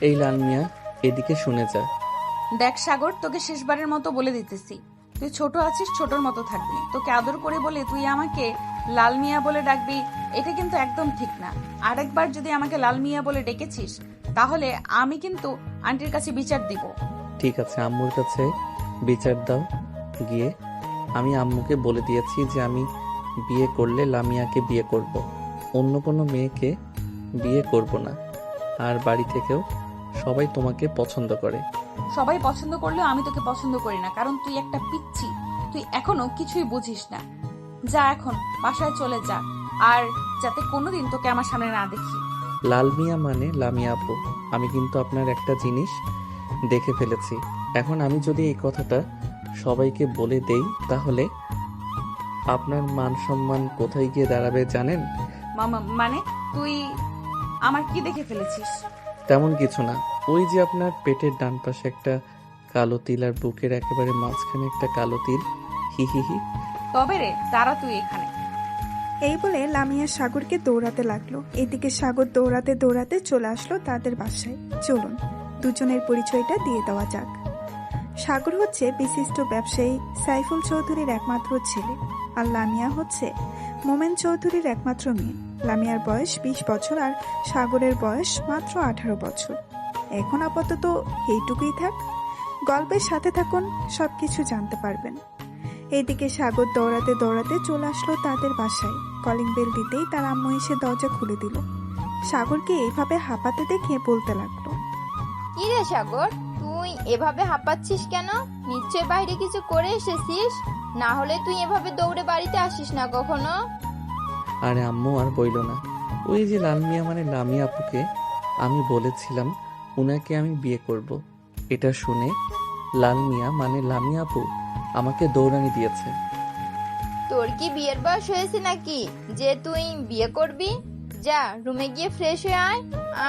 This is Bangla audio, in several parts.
এই লাল মিয়া, এদিকে শুনে যা। দেখ সাগর, তোকে শেষবারের মতো বলে দিতেছি, তুই ছোট আছিস, ছোটর মতো থাকবি। তোকে আদর করে বলে তুই আমাকে লাল মিয়া বলে ডাকবি, এটা কিন্তু একদম ঠিক না। আরেকবার যদি আমাকে লাল মিয়া বলে ডেকেছিস, তাহলে আমি কিন্তু আন্টির কাছে বিচার দিব। ঠিক আছে, আম্মুর কাছে বিচার দাও গিয়ে। আমি আম্মুকে বলে দিয়েছি যে আমি বিয়ে করলে লামিয়াকে বিয়ে করব, অন্য কোনো মেয়েকে বিয়ে করব না। আর বাড়ি থেকেও সবাই তোমাকে পছন্দ করে। সবাই পছন্দ করলেও আমি তোকে পছন্দ করি না, কারণ তুই একটা পিচ্ছি। তুই এখনো কিছুই বুঝিস না। যা এখন বাসায় চলে যা, আর যাতে কোনোদিন তোকে আমার সামনে না দেখি। লাল মিয়া মানে লামিয়া আপু। আমি কিন্তু আপনার একটা জিনিস দেখে ফেলেছি। এখন আমি যদি এই কথাটা সবাইকে বলে দেই, তাহলে আপনার মান সম্মান কোথায় গিয়ে দাঁড়াবে জানেন? মামা মানে তুই আমার কি দেখে ফেলেছিস? তেমন কিছু না। ওই যে আপনার পেটের ডান পাশে একটা কালো তিল আর বুকের একেবারে মাঝখানে একটা কালো তিল। হি হি হি। তবে রে, দাঁড়া তুই এখানে। এই বলে লামিয়া সাগরকে দৌড়াতে লাগলো। এদিকে সাগর দৌড়াতে দৌড়াতে চলে আসলো তাদের বাসায়। চলুন দুজনের পরিচয়টা দিয়ে দেওয়া যাক। সাগর হচ্ছে বিশিষ্ট ব্যবসায়ী সাইফুল চৌধুরীর একমাত্র ছেলে, আর লামিয়া হচ্ছে মোমেন চৌধুরীর একমাত্র মেয়ে। লামিয়ার বয়স 20 বছর আর সাগরের বয়স মাত্র 18 বছর। এখন আপাতত এইটুকুই থাক, গল্পের সাথে থাকুন, সবকিছু জানতে পারবেন। এইদিকে সাগর দৌড়াতে দৌড়াতে চলে আসলো তাদের বাসায়। কলিং বেল দিতেই তার আম্মু এসে দরজা খুলে দিল। সাগরকে এইভাবে হাঁপাতে দেখে বলতে লাগলো, কি রে সাগর, তুই এভাবে হাঁপাচ্ছিস কেন? নিশ্চয় বাইরে কিছু করে এসেছিস, না হলে তুই এভাবে দৌড়ে বাড়িতে আসিস না কখনো। আরে আম্মু আর বইল না। ওই যে লাল মিয়া মানে লামিয়া আপুকে আমি বলেছিলাম উনাকে আমি বিয়ে করব। এটা শুনে লাল মিয়া মানে লামিয়া আপু আমাকে দৌড়ানি দিয়েছে। তোর কি বিয়ের বয়স হয়েছে নাকি যে তুই বিয়ে করবি? যা রুমে গিয়ে ফ্রেশ হয়ে আয়,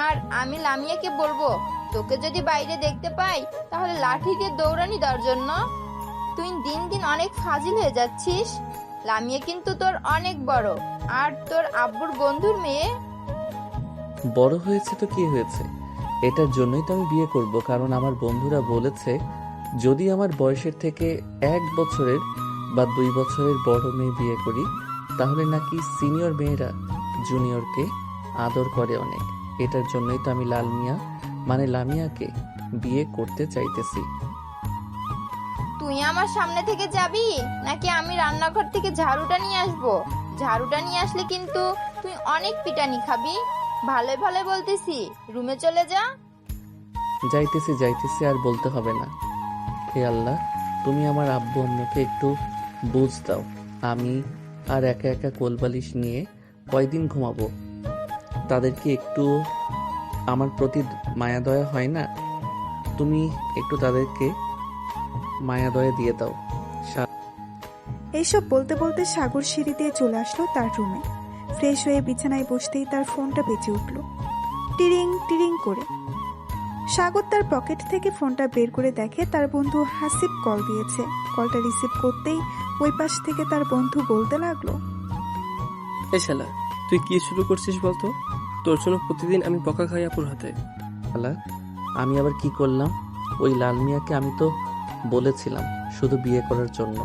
আর আমি লামিয়াকে বলবো তোকে যদি বাইরে দেখতে পাই তাহলে লাঠি দিয়ে দৌড়ানি দেওয়ার জন্য। তুই দিন দিন অনেক ফাজিল হয়ে যাচ্ছিস। লামিয়া কিন্তু তোর অনেক বড়, আর তোর আব্বুর বন্ধুর মেয়ে। বড় হয়েছে তো কি হয়েছে, এটার জন্যই তো আমি বিয়ে করব। কারণ আমার বন্ধুরা বলেছে যদি আমার বয়সের থেকে 1 বছরের বা 2 বছরের বড় মেয়ে বিয়ে করি, তাহলে নাকি সিনিয়র মেয়েরা জুনিয়রকে আদর করে অনেক। এটার জন্যই তো আমি লাল মিয়া মানে লামিয়াকে বিয়ে করতে চাইতেছি। তুই আমার সামনে থেকে যাবি নাকি আমি রান্নাঘর থেকে ঝাড়ুটা নিয়ে আসবো? ঝাড়ুটা নিয়ে আসলে কিন্তু তুই অনেক পিটানি খাবি। ভালোই ভালোই বলতেছি, রুমে চলে যা। যাইতেছি যাইতেছি, আর বলতে হবে না। হে আল্লাহ, তুমি আমার আব্বু আম্মুকে একটু বুঝ দাও। আমি আর একা একা কোলবালিশ নিয়ে কয়দিন ঘুমাবো? তাদের কি একটু আমার প্রতি মায়া দয়া হয় না? তুমি একটু তাদেরকে মায়া দয়া দিয়ে দাও। এইসব বলতে বলতে সাগর সিঁড়ি দিয়ে চলে আসলো তার রুমে। ফ্রেশ হয়ে বিছানায় বসতেই তার ফোনটা বেজে উঠল, টিরিং টিরিং করে। সাগর তার পকেট থেকে ফোনটা বের করে দেখে তার বন্ধু হাসিব কল দিয়েছে। কলটা রিসিভ করতেই ওই পাশ থেকে তার বন্ধু বলতে লাগলো, এ শালা, তুই কি শুরু করছিস বলতো? তোর জন্য প্রতিদিন আমি বকা খাই আপুর হাতে। আল্লাহ, আমি আবার কি করলাম? ওই লাল মিয়াকে আমি তো বলেছিলাম শুধু বিয়ে করার জন্য।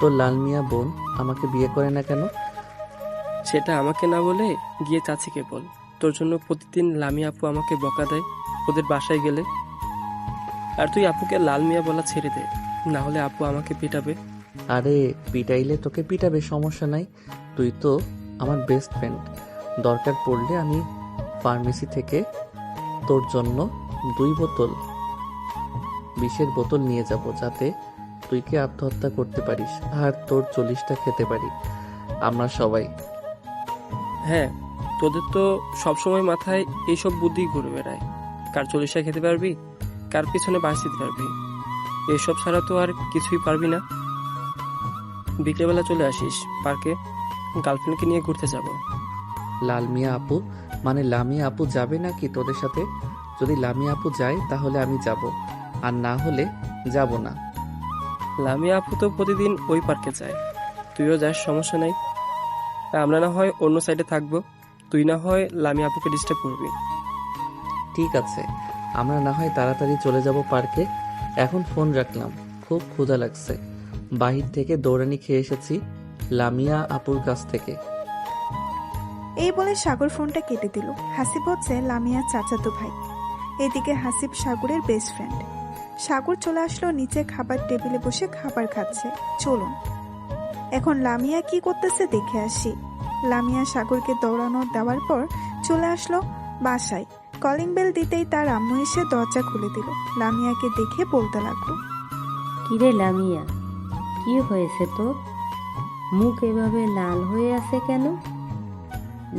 তো লাল মিয়া বোন আমাকে বিয়ে করে না কেন? সেটা আমাকে না বলে গিয়ে চাচিকে বল। তোর জন্য প্রতিদিন লামি আপু আমাকে বকা দেয় ওদের বাসায় গেলে। আর তুই আপুকে লাল মিয়া বলা ছেড়ে দে, না হলে আপু আমাকে পিটাবে। আরে পিটাইলে তোকে পিটাবে, সমস্যা নাই। তুই তো আমার বেস্ট ফ্রেন্ড। দরকার পড়লে আমি ফার্মেসি থেকে তোর জন্য 2 বোতল বিষের বোতল নিয়ে যাব, যাতে তুই কি আত্মহত্যা করতে পারিস আর তোর 40টা খেতে পারি আমরা সবাই। হ্যাঁ, তোদের তো সবসময় মাথায় এইসব বুদ্ধি ঘুরে বেড়ায়। কার 40টা খেতে পারবি, কার পিছনে বাঁশ দিতে পারবি, এসব ছাড়া তো আর কিছুই পারবি না। বিকেলবেলা চলে আসিস পার্কে, গার্লফ্রেন্ডকে নিয়ে ঘুরতে যাব। লাল মিয়া আপু মানে লামিয়া আপু যাবে নাকি তোদের সাথে? যদি লামিয়া আপু যায় তাহলে আমি যাব, আর না হলে যাব না। লামিয়া আপু তো প্রতিদিন ওই পার্কে যায়, তুইও যাস, সমস্যা নাই। আমরা না হয় অন্য সাইডে থাকবো, তুই না হয় লামিয়া আপুকে ডিস্টার্ব করবি। ঠিক আছে, আমরা না হয় তাড়াতাড়ি চলে যাব পার্কে। এখন ফোন রাখলাম, খুব ক্ষুধা লাগছে। বাহির থেকে দৌড়ানি খেয়ে এসেছি লামিয়া আপুর কাছ থেকে। এই বলে সাগর ফোনটা কেটে দিল। হাসিব হচ্ছে লামিয়ার চাচাতো ভাই। এদিকে হাসিব সাগরের বেস্ট ফ্রেন্ড। সাগর চলে আসলো নিচে, খাবার টেবিলে বসে খাবার খাচ্ছে। চলুন এখন লামিয়া কি করতেছে দেখে আসি। লামিয়া সাগরকে দৌড়ানো দেওয়ার পর চলে আসলো বাসায়। কলিং বেল দিতেই তার আম্মু এসে দরজা খুলে দিল। লামিয়াকে দেখে বলতে লাগলো, কিরে লামিয়া, কি হয়েছে তোর? মুখ এভাবে লাল হয়ে আছে কেন?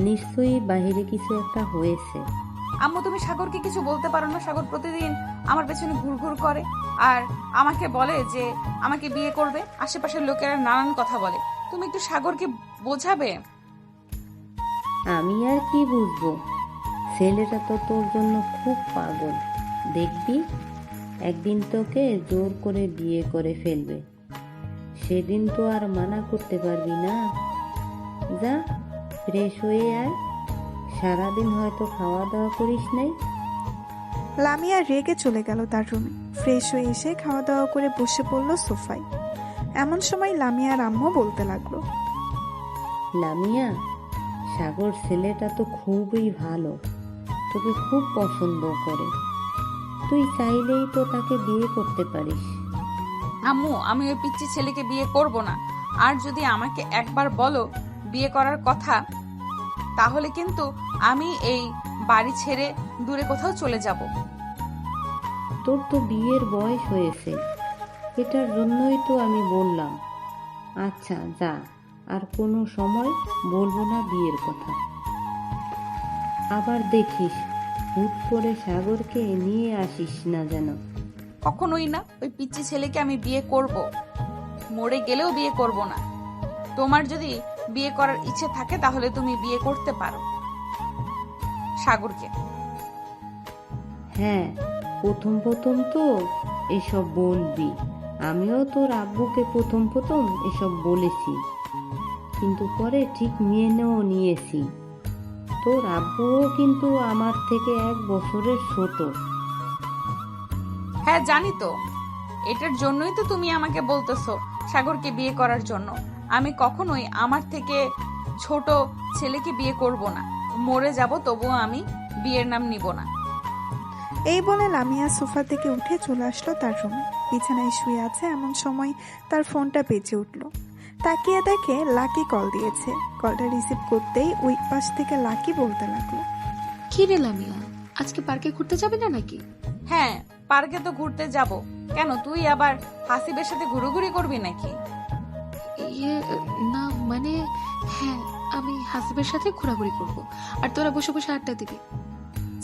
নিশ্চয়ই বাহিরে কিছু একটা হয়েছে। আম্মু তুমি সাগরকে কিছু বলতে পারো না? সাগর প্রতিদিন আমার পেছনে ঘুরঘুর করে আর আমাকে বলে যে আমাকে বিয়ে করবে। আশেপাশের লোকেরা নানান কথা বলে, তুমি একটু সাগরকে বোঝাবে। আমি আর কি বুঝবো, ছেলেটা তো তোর জন্য খুব পাগল। দেখবি একদিন তোকে জোর করে বিয়ে করে ফেলবে, সেদিন তো আর মানা করতে পারবি না। যা ফ্রেশ হয়ে আয়, সারাদিন হয়তো খাওয়া দাওয়া করিস নাই। লামিয়া রেগে চলে গেল তার রুমে। ফ্রেশ হয়ে এসে খাওয়া দাওয়া করে বসে পড়ল সোফায়। এমন সময় লামিয়ার আম্মু বলতে লাগলো, লামিয়া, সাগর ছেলেটা তো খুবই ভালো, তোকে খুব পছন্দ করে। তুই চাইলেই তো তাকে বিয়ে করতে পারিস। আম্মু আমি ওই পিচ্চি ছেলেকে বিয়ে করব না। আর যদি আমাকে একবার বলো বিয়ে করার কথা, তাহলে কিন্তু আমি এই বাড়ি ছেড়ে দূরে কোথাও চলে যাব। তোর তো বিয়ের বয়স হয়েছে, এটার জন্যই তো আমি বললাম। আচ্ছা যা, আর কোনো সময় বলবো না বিয়ের কথা। আবার দেখিস হুট করে সাগরকে নিয়ে আসিস না যেন। কখনোই না, ওই পিচ্চি ছেলেকে আমি বিয়ে করব, মরে গেলেও বিয়ে করব না। তোমার যদি বিয়ে করার ইচ্ছে থাকে তাহলে তুমি বিয়ে করতে পারো সাগরকে। হ্যাঁ, প্রথম প্রথম তো এসব বলবি, আমিও তোর আব্বুকে প্রথম প্রথম এসব বলেছি, কিন্তু পরে ঠিক মেনেও নিয়েছি। তোর আব্বুও কিন্তু আমার থেকে 1 বছরের ছোট। হ্যাঁ জানি তো, এটার জন্যই তো তুমি আমাকে বলতেছো সাগরকে বিয়ে করার জন্য। আমি কখনোই আমার থেকে ছোট ছেলেকে বিয়ে করব না। মরে যাব তবুও আমি বিয়ের নাম নিব না। এই বলে লামিয়া সোফা থেকে উঠে চলে আসলো তার রুমে। বিছানায় শুয়ে আছে, এমন সময় তার ফোনটা বেজে উঠল। তাকিয়ে দেখে লাকি কল দিয়েছে। কলটা রিসিভ করতেই ওই পাশ থেকে লাকি বলতে লাগলো, কি রে লামিয়া, আজকে পার্কে ঘুরতে যাবে না নাকি? হ্যাঁ পার্কে তো ঘুরতে যাব। কেন তুই আবার হাসিবের সাথে ঘুরোঘুরি করবি নাকি? ইয়ে না মানে, হ্যাঁ আমি হাসিবের সাথে ঘোরাঘুরি করব, আর তোরা বসে বসে আড্ডা দিবি।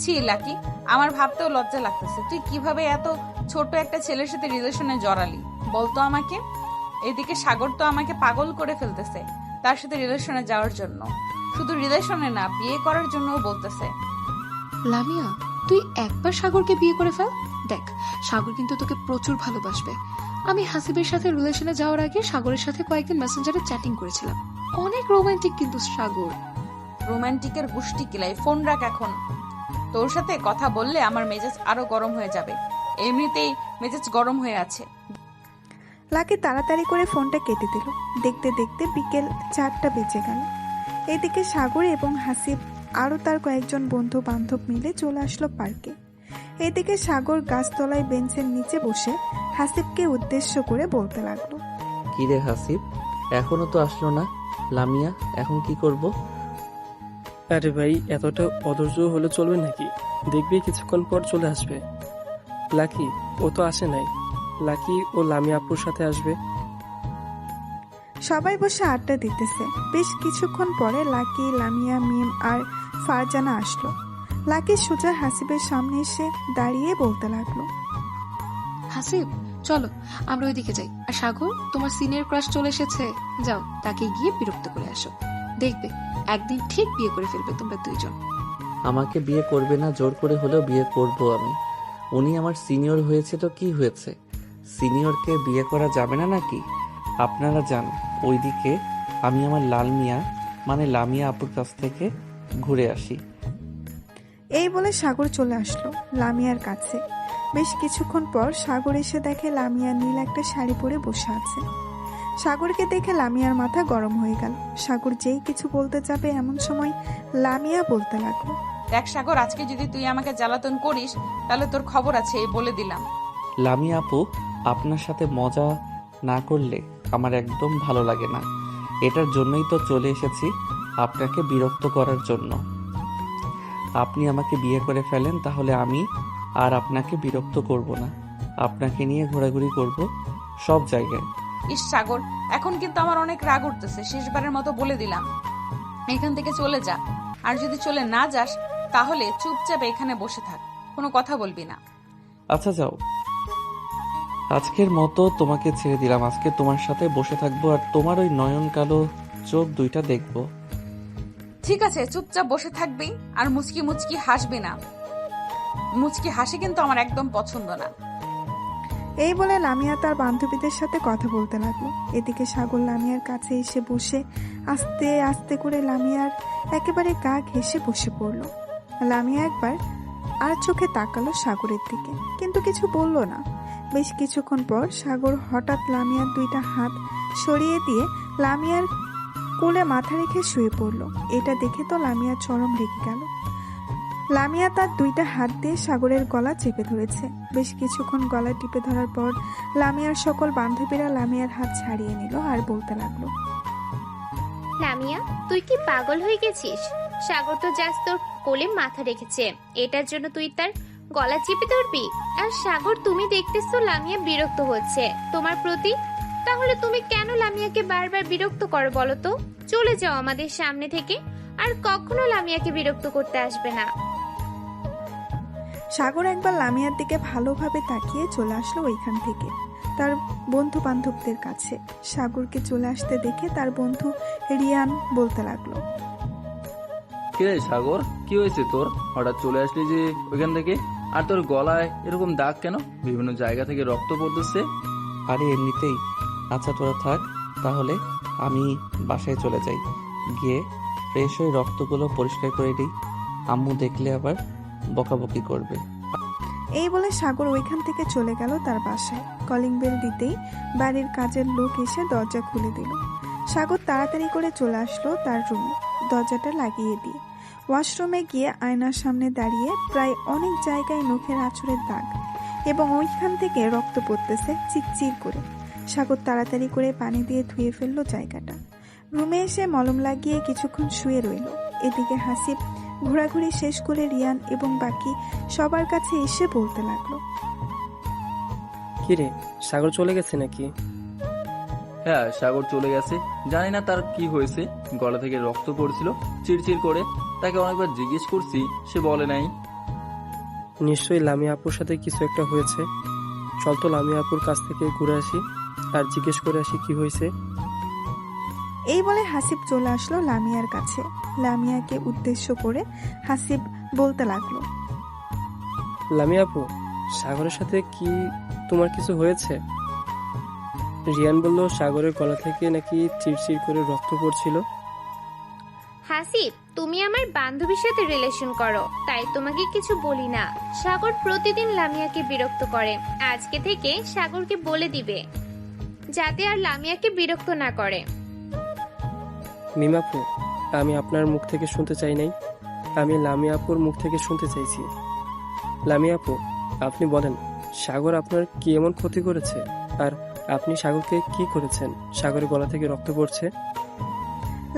ছি লাকি, আমার ভাবতেও লজ্জা লাগতেছে। তুই কিভাবে এত ছোট একটা ছেলের সাথে রিলেশনে জড়ালি বলতো আমাকে? এদিকে সাগর তো আমাকে পাগল করে ফেলতেছে তার সাথে রিলেশনে যাওয়ার জন্য। শুধু রিলেশনে না, বিয়ে করার জন্যও বলতেছে। লামিয়া, তুই একবার সাগরকে বিয়ে করে ফেল, দেখ সাগর কিন্তু তোকে প্রচুর ভালোবাসবে। আমি হাসিবের সাথে রিলেশনে যাওয়ার আগে সাগরের সাথে কয়েকদিন মেসেঞ্জারে চ্যাটিং করেছিলাম, অনেক রোমান্টিক কিন্তু সাগর। রোমান্টিকের গুষ্টি কিলাই, ফোন রাখ এখন। তোর সাথে কথা বললে আমার মেজাজ আরো গরম হয়ে যাবে, এমনিতেই মেজাজ গরম হয়ে আছে। লাকি তাড়াতাড়ি করে ফোনটা কেটে দিল। দেখতে দেখতে বিকেল 4টা বেজে গেল। এদিকে সাগর এবং হাসিব আরও তার কয়েকজন বন্ধু বান্ধব মিলে চলে আসলো পার্কে। এদিকে সাগর গাছতলায় বেঞ্চের নিচে বসে হাসিবকে উদ্দেশ্য করে বলতে লাগলো, কিরে হাসিব, এখনো তো আসলো না? লামিয়া এখন কি করব? আরে ভাই, এতটা অধৈর্য হলে চলবে নাকি? দেখবি কিছুক্ষণ পর চলে আসবে। লাকি ও তো আসে নাই, লাকি ও লামিয়া আপুর সাথে আসবে। সবাই বসে আড্ডা দিতেছে। বেশ কিছুক্ষণ পরে লাকি, লামিয়া, মিম আর ফারজানা আসলো। লাকি সোজা হাসিবের সামনে এসে দাঁড়িয়ে বলতে লাগলো, হাসিব চলো আমরা ওইদিকে যাই। আর সাগর, তোমার সিনিয়র ক্রাশ চলে এসেছে, যাও তাকে গিয়ে বিরক্ত করে আসো। দেখবে একদিন ঠিক বিয়ে করে ফেলবে তোমরা দুইজন। আমাকে বিয়ে করবে না, জোর করে হলেও বিয়ে করব আমি। উনি আমার সিনিয়র হয়েছে তো কি হয়েছে? সিনিয়রকে বিয়ে করা যাবে না নাকি? আপনারা যান ওইদিকে, আমি আমার লাল মিয়া মানে লামিয়া আপুর কাছ থেকে ঘুরে আসি। এই বলে সাগর চলে আসলো লামিয়ার কাছে। বেশ কিছুক্ষণ পর সাগর এসে দেখে লামিয়া নীল একটা শাড়ি পরে বসে আছে। সাগরকে দেখে লামিয়ার মাথা গরম হয়ে গেল। সাগর যেই কিছু বলতে যাবে এমন সময় লামিয়া বলতে লাগলো, দেখ সাগর, আজকে যদি তুই আমাকে জ্বালাতন করিস তাহলে তোর খবর আছে, এই বলে দিলাম। লামিয়া আপু, আপনার সাথে মজা না করলে আমার একদম ভালো লাগে না। এটার জন্যই তো চলে এসেছি, আপনাকে বিরক্ত করার জন্য। আপনি আমাকে বিয়ে করে ফেলেন, তাহলে আমি আর আপনাকে বিরক্ত করব না। আপনাকে নিয়ে ঘোরাঘুরি করব সব জায়গায়। ইস সাগর, এখন কিন্তু আমার অনেক রাগ উঠতেছে। শেষবারের মতো বলে দিলাম, এখান থেকে চলে যা। আর যদি চলে না যাস তাহলে চুপচাপ এখানে বসে থাক, কোনো কথা বলবি না। আচ্ছা যাও, আজকের মতো তোমাকে ছেড়ে দিলাম। আজকে তোমার সাথে বসে থাকবো আর তোমার ওই নয়ন কালো চোখ দুইটা দেখবো। ঠিক আছে, চুপচাপ বসে থাকবি আর মুচকি মুচকি হাসবি না। মুচকি হাসি কিন্তু আমার একদম পছন্দ না। এই বলে লামিয়া তার বান্ধবীদের সাথে কথা বলতে লাগলো। এদিকে সাগর লামিয়ার কাছে এসে বসে আস্তে আস্তে করে লামিয়ার একেবারে গা ঘেঁষে বসে পড়লো। লামিয়া একবার আর চোখে তাকালো সাগরের দিকে, কিন্তু কিছু বলল না। বেশ কিছুক্ষণ পর সাগর হঠাৎ লামিয়ার দুইটা হাত সরিয়ে দিয়ে লামিয়ার কোলে মাথা রেখে শুয়ে পড়লো। এটা দেখে তো লামিয়া চরম রেগে গেল। লামিয়া তার দুইটা হাত দিয়ে সাগরের গলা চেপে ধরেছে। বেশ কিছুক্ষণ গলা টিপে ধরার পর লামিয়ার সকল বান্ধবীরা লামিয়ার হাত ছাড়িয়ে নিল আর বলতে লাগলো, লামিয়া, তুই কি পাগল হয়ে গেছিস? সাগর তো জাস্ট তোর কোলে মাথা রেখেছে, এটার জন্য তুই তার গলা চেপে ধরবি? আর সাগর, তুমি দেখতেছো লামিয়া বিরক্ত হচ্ছে তোমার প্রতি, তাহলে তুমি কেন লামিয়াকে বারবার বিরক্ত করো বলো তো? চলে যাও আমাদের সামনে থেকে, আর কখনো লামিয়াকে বিরক্ত করতে আসবে না। সাগর একবার লামিয়ার দিকে ভালোভাবে তাকিয়ে চলে আসলো ওইখান থেকে তার বন্ধু বান্ধবদের কাছে। সাগরকে চলে আসতে দেখে তার বন্ধু রিয়ান বলতে লাগলো, কিরে সাগর, কি হয়েছে তোর? হঠাৎ চলে আসলি যে ওইখান থেকে? আর তোর গলায় এরকম দাগ কেন? বিভিন্ন জায়গা থেকে রক্ত পড়তেছে। আরে এমনিতেই। আচ্ছা তোরা থাক, তাহলে আমি বাসায় চলে যাই, গিয়ে ফ্রেশ হয়ে রক্তগুলো পরিষ্কার করে দিই। আম্মু দেখলে আবার বকাবকি করবে। এই বলে সাগর ওইখান থেকে চলে গেল তার বাসায়। কলিং বেল দিতেই বাড়ির কাজের লোক এসে দরজা খুলে দিল। সাগর তাড়াতাড়ি করে চলে আসলো তার রুমে, দরজাটা লাগিয়ে দিয়ে ওয়াশরুমে গিয়ে আয়নার সামনে দাঁড়িয়ে প্রায় অনেক জায়গায় নখের আঁচড়ের দাগ এবং ওইখান থেকে রক্ত পড়তেছে চিরচির করে। সাগর তাড়াতাড়ি করে পানি দিয়ে ধুয়ে ফেললো জায়গাটা। রুমে এসে মলম লাগিয়ে কিছুক্ষণ শুয়ে রইল। এদিকে হাসিব ঘোরাঘুরি শেষ করে রিয়ান এবং বাকি সবার কাছে এসে বলতে লাগলো, কিরে, সাগর চলে গেছে নাকি? হ্যাঁ, সাগর চলে গেছে। জানি না তার কি হয়েছে, গলা থেকে রক্ত পড়ছিল চিরচির করে। তাকে অনেকবার জিজ্ঞেস করছি, সে বলে নাই। নিশ্চয়ই লামিয়া আপুর সাথে কিছু একটা হয়েছে। চল তো লামিয়া আপুর কাছ থেকে ঘুরে আসি আর জিজ্ঞেস করে আসি কি হয়েছে। এই বলে হাসিব চলে আসলো লামিয়ার কাছে। লামিয়াকে উদ্দেশ্য করে হাসিব বলতে লাগলো, লামিয়া আপু, সাগরের সাথে কি তোমার কিছু হয়েছে? রিয়ান বলল সাগরের গলা থেকে নাকি চিরচির করে রক্ত পড়ছিল। হাসিব, তুমি আমার বান্ধবীর সাথে রিলেশন করো, তাই তোমাকে কিছু বলি না। সাগর প্রতিদিন লামিয়াকে বিরক্ত করে। আজকে থেকে সাগরকে বলে দিবে যাতে আর লামিয়াকে বিরক্ত না করে। মিমাপু, আমি আপনার মুখ থেকে শুনতে চাই নাই, আমি লামিয়া আপুর মুখ থেকে শুনতে চাইছি। লামিয়া আপু, আপনি বলেন, সাগর আপনার কি এমন ক্ষতি করেছে? আর আপনি সাগরকে কি করেছেন? সাগরের গলা থেকে রক্ত পড়ছে।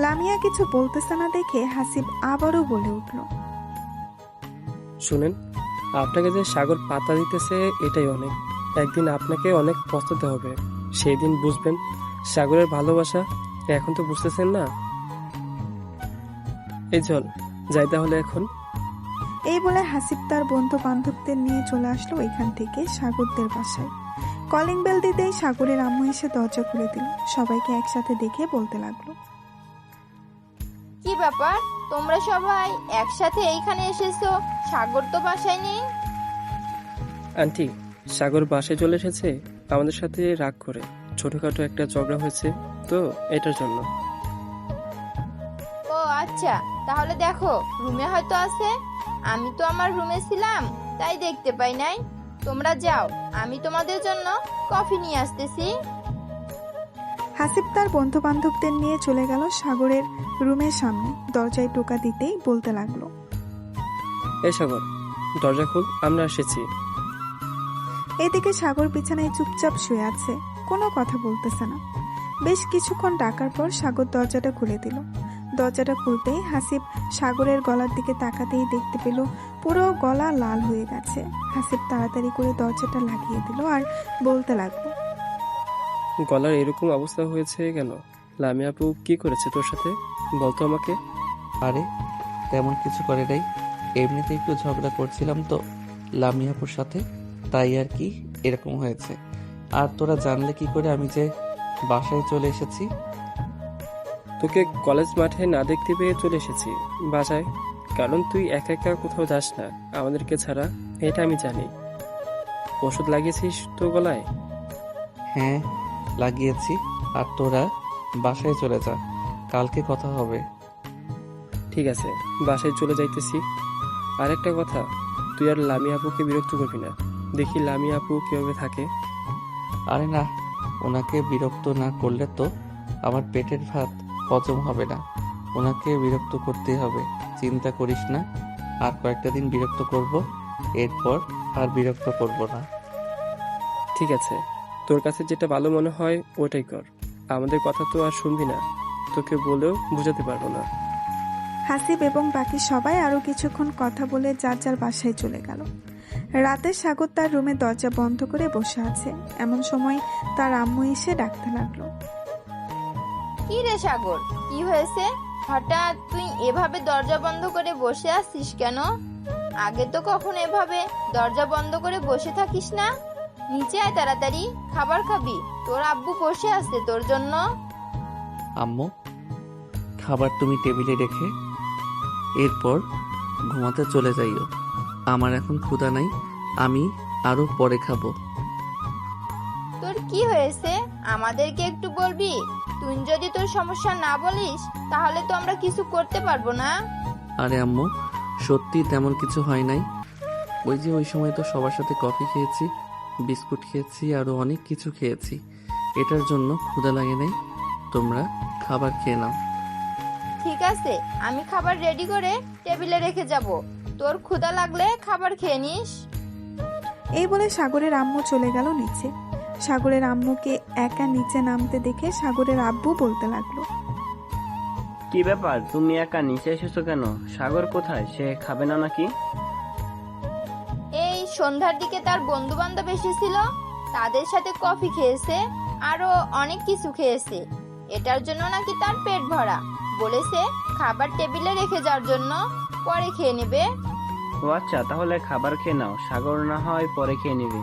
লামিয়া কিছু বলতেছে না দেখে হাসিব আবারও বলে উঠল, শুনেন, আপনাকে যে সাগর পাতা দিতেছে এটাই অনেক। একদিন আপনাকে অনেক পস্তাতে হবে, সেই দিন বুঝবেন সাগরের ভালোবাসা। এখন তো বুঝতেছেন না। এই চল যাই তাহলে এখন। এই বলে হাসিব তার বন্ধু বান্ধবদের নিয়ে চলে আসলো ওইখান থেকে সাগরদের বাসায়। কলিং বেল দিতেই সাগরের আম্মু এসে দরজা খুলে দিল। সবাইকে একসাথে দেখে বলতে লাগলো, কি ব্যাপার, তোমরা সবাই একসাথে এইখানে এসেছো? সাগর তো বাসায় নেই। আন্টি, সাগর বাসায় চলে এসেছে আমাদের সাথে রাগ করে। ছোটখাটো একটা ঝগড়া হয়েছে তো, এটার জন্য। ও আচ্ছা, তাহলে দেখো রুমে হয়তো আছে। আমি তো আমার রুমে ছিলাম, তাই দেখতে পাই নাই। তোমরা যাও, আমি তোমাদের জন্য কফি নিয়ে আসতেছি। হাসিব তার বন্ধু বান্ধবদের নিয়ে চলে গেল সাগরের রুমের সামনে। দরজায় টোকা দিতেই বলতে লাগলো, এই সাগর, দরজা খুল, আমরা এসেছি। এদিকে সাগর বিছানায় চুপচাপ শুয়ে আছে, কোনো কথা বলতেছে না। বেশ কিছুক্ষণ ডাকার পর সাগর দরজাটা খুলে দিল। দরজাটা খুলতেই হাসিব সাগরের গলার দিকে তাকাতেই দেখতে পেল পুরো গলা লাল হয়ে গেছে। হাসিব তাড়াতাড়ি করে দরজাটা লাগিয়ে দিল আর বলতে লাগলো, গলার এরকম অবস্থা হয়েছে কেন? লামিয়া আপু কি করেছে তোর সাথে, বলতো আমাকে। আরে তেমন কিছু করে নাই, এমনিতে একটু ঝগড়া করছিলাম তো লামিয়াপুর সাথে, তাই আর কি এরকম হয়েছে। আর তোরা জানলে কি করে আমি যে বাসায় চলে এসেছি? তোকে কলেজ মাঠে না দেখতে পেয়ে চলে এসেছি বাসায়, কারণ তুই একা একা কোথাও যাস না আমাদেরকে ছাড়া, এটা আমি জানি। ওষুধ লাগিয়েছিস তো গলায়? হ্যাঁ লাগিয়েছি। আর তোরা বাসায় চলে যা, কালকে কথা হবে। ঠিক আছে, বাসায় চলে যাইতেছি। আর একটা কথা, তুই আর লামিয়া আপুকে বিরক্ত করবি না। দেখি লামিয়া আপু কিভাবে থাকে। আরে না, ওনাকে বিরক্ত না করলে তো আমার পেটের ভাত হজম হবে না। ওনাকে বিরক্ত করতেই হবে, চিন্তা করিস না। আর কয়েকটা দিন বিরক্ত করব, এরপর আর বিরক্ত করব না। ঠিক আছে, তোর কাছে যেটা ভালো মনে হয় ওটাই কর। আমাদের কথা তো আর শুনবি না, তোকে বলেও বোঝাতে পারবো না। হাসিব এবং বাকি সবাই আরো কিছুক্ষণ কথা বলে যার যার বাসায় চলে গেল। রাতে সাগর তার রুমে দরজা বন্ধ করে বসে আছে। এমন সময় তার আম্মু এসে ডাকতে লাগলো, কি রে সাগর, কি হয়েছে? হঠাৎ তুই এভাবে দরজা বন্ধ করে বসে আছিস কেন? আগে তো কখনো এভাবে দরজা বন্ধ করে বসে থাকিস না। নিচে আয় তাড়াতাড়ি, খাবার খাবি, তোর আব্বু বসে আছে তোর জন্য। আম্মু, খাবার তুমি টেবিলে রেখে এরপর ঘুমাতে চলে যাইও। আমার এখন ক্ষুধা নাই, আমি আরো পরে খাবো। তোর কি হয়েছে আমাদেরকে একটু বলবি? তুই যদি তোর সমস্যা না বলিস তাহলে তো আমরা কিছু করতে পারবো না। আরে আম্মু, সত্যি তেমন কিছু হয় নাই। ওই সময় তো সবার সাথে কফি খেয়েছি, বিস্কুট খেয়েছি, আরো অনেক কিছু খেয়েছি। এটার জন্য ক্ষুধা লাগে নাই। তোমরা খাবার খেয়ে নাও। ঠিক আছে, আমি খাবার রেডি করে টেবিলে রেখে যাব, তোর ক্ষুধা লাগলে খাবার খেয়ে নিস। এই বলে সাগরের আম্মু চলে গেল নিচে। সাগরের আম্মুকে একা নিচে নামতে দেখে সাগরের আব্বু বলতে লাগলো, কি ব্যাপার, তুমি একা নিচে এসেছো কেন? সাগর কোথায়, সে খাবে না নাকি? এই সন্ধ্যার দিকে তার বন্ধু বান্ধব এসেছিল, তাদের সাথে কফি খেয়েছে, আরো অনেক কিছু খেয়েছে। এটার জন্য নাকি তার পেট ভরা, বলেছে খাবার টেবিলে রেখে যাওয়ার জন্য, পরে খেয়ে নেবে। ও আচ্ছা, তাহলে খাবার খেয়ে নাও, সাগর না হয় পরে খেয়ে নেবে।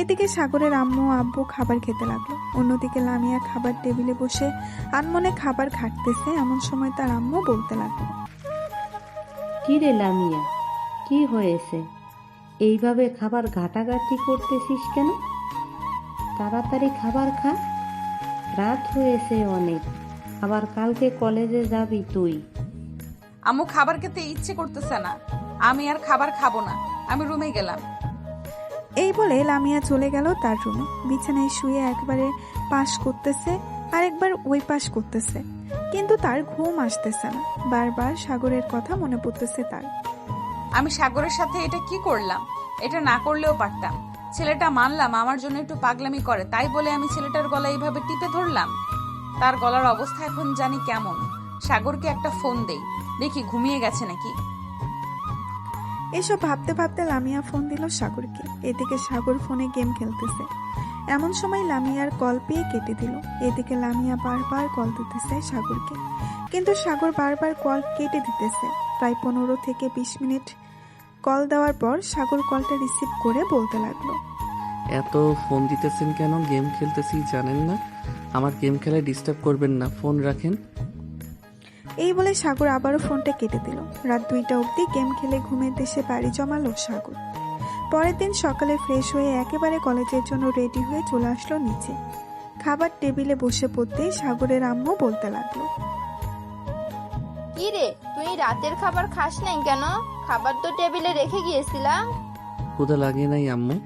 এদিকে সাগরের আম্মু ও আব্বু খাবার খেতে লাগলো। অন্যদিকে লামিয়া খাবার টেবিলে বসে আনমনে খাবার খাটতেছে। এমন সময় তার আম্মু বলতে লাগলো, কি রে লামিয়া, কি হয়েছে? এইভাবে খাবার ঘাটাঘাটি করতেছিস কেন? তাড়াতাড়ি খাবার খা, রাত হয়েছে অনেক, আবার কালকে কলেজে যাবি তুই। আম্মু খাবার খেতে ইচ্ছে করতেছে না, আমি আর খাবার খাবো না, আমি রুমে গেলাম। এই বলে লামিয়া চলে গেল তার রুমে। বিছানায় শুয়ে একবারে পাশ করতেছে আর একবার ওই পাশ করতেছে, কিন্তু তার ঘুম আসতেছে না। বারবার সাগরের কথা মনে পড়তেছে তার। আমি সাগরের সাথে এটা কি করলাম? এটা না করলেও পারতাম। ছেলেটা মানলাম আমার জন্য একটু পাগলামি করে, তাই বলে আমি ছেলেটার গলা এইভাবে টিপে ধরলাম। তার গলার অবস্থা এখন জানি কেমন। সাগরকে একটা ফোন দেই, দেখি ঘুমিয়ে গেছে নাকি। এসব ভাবতে ভাবতে লামিয়া ফোন দিল সাগরকে। এদিকে সাগর ফোনে গেম খেলতেছে। এমন সময় লামিয়ার কল পেয়ে কেটে দিল। এদিকে লামিয়া বারবার কল দিতেছে সাগরকে, কিন্তু সাগর বারবার কল কেটে দিতেছে। প্রায় 15 থেকে 20 মিনিট কল দেওয়ার পর সাগর কলটা রিসিভ করে বলতে লাগলো, এত ফোন দিতেছেন কেন? গেম খেলতেছি জানেন না? আমার গেম খেলায় ডিস্টার্ব করবেন না, ফোন রাখেন। এই বলে সাগর আবারও ফোনটা কেটে দিল। রাত 2টা অবধি গেম খেলে ঘুমের দেশে বাড়ি জমালো সাগর। পরের দিন সকালে ফ্রেশ হয়ে একেবারে কলেজের জন্য রেডি হয়ে চলে আসলো নিচে। খাবার টেবিলে বসে পড়তেই সাগরের আম্মু বলতে লাগলো, কি রে, তুই তুই রাতের খাবার খাস নাই কেন? খাবার তো টেবিলে রেখে গিয়েছিলাম। ক্ষুধা লাগে নাই আম্মু,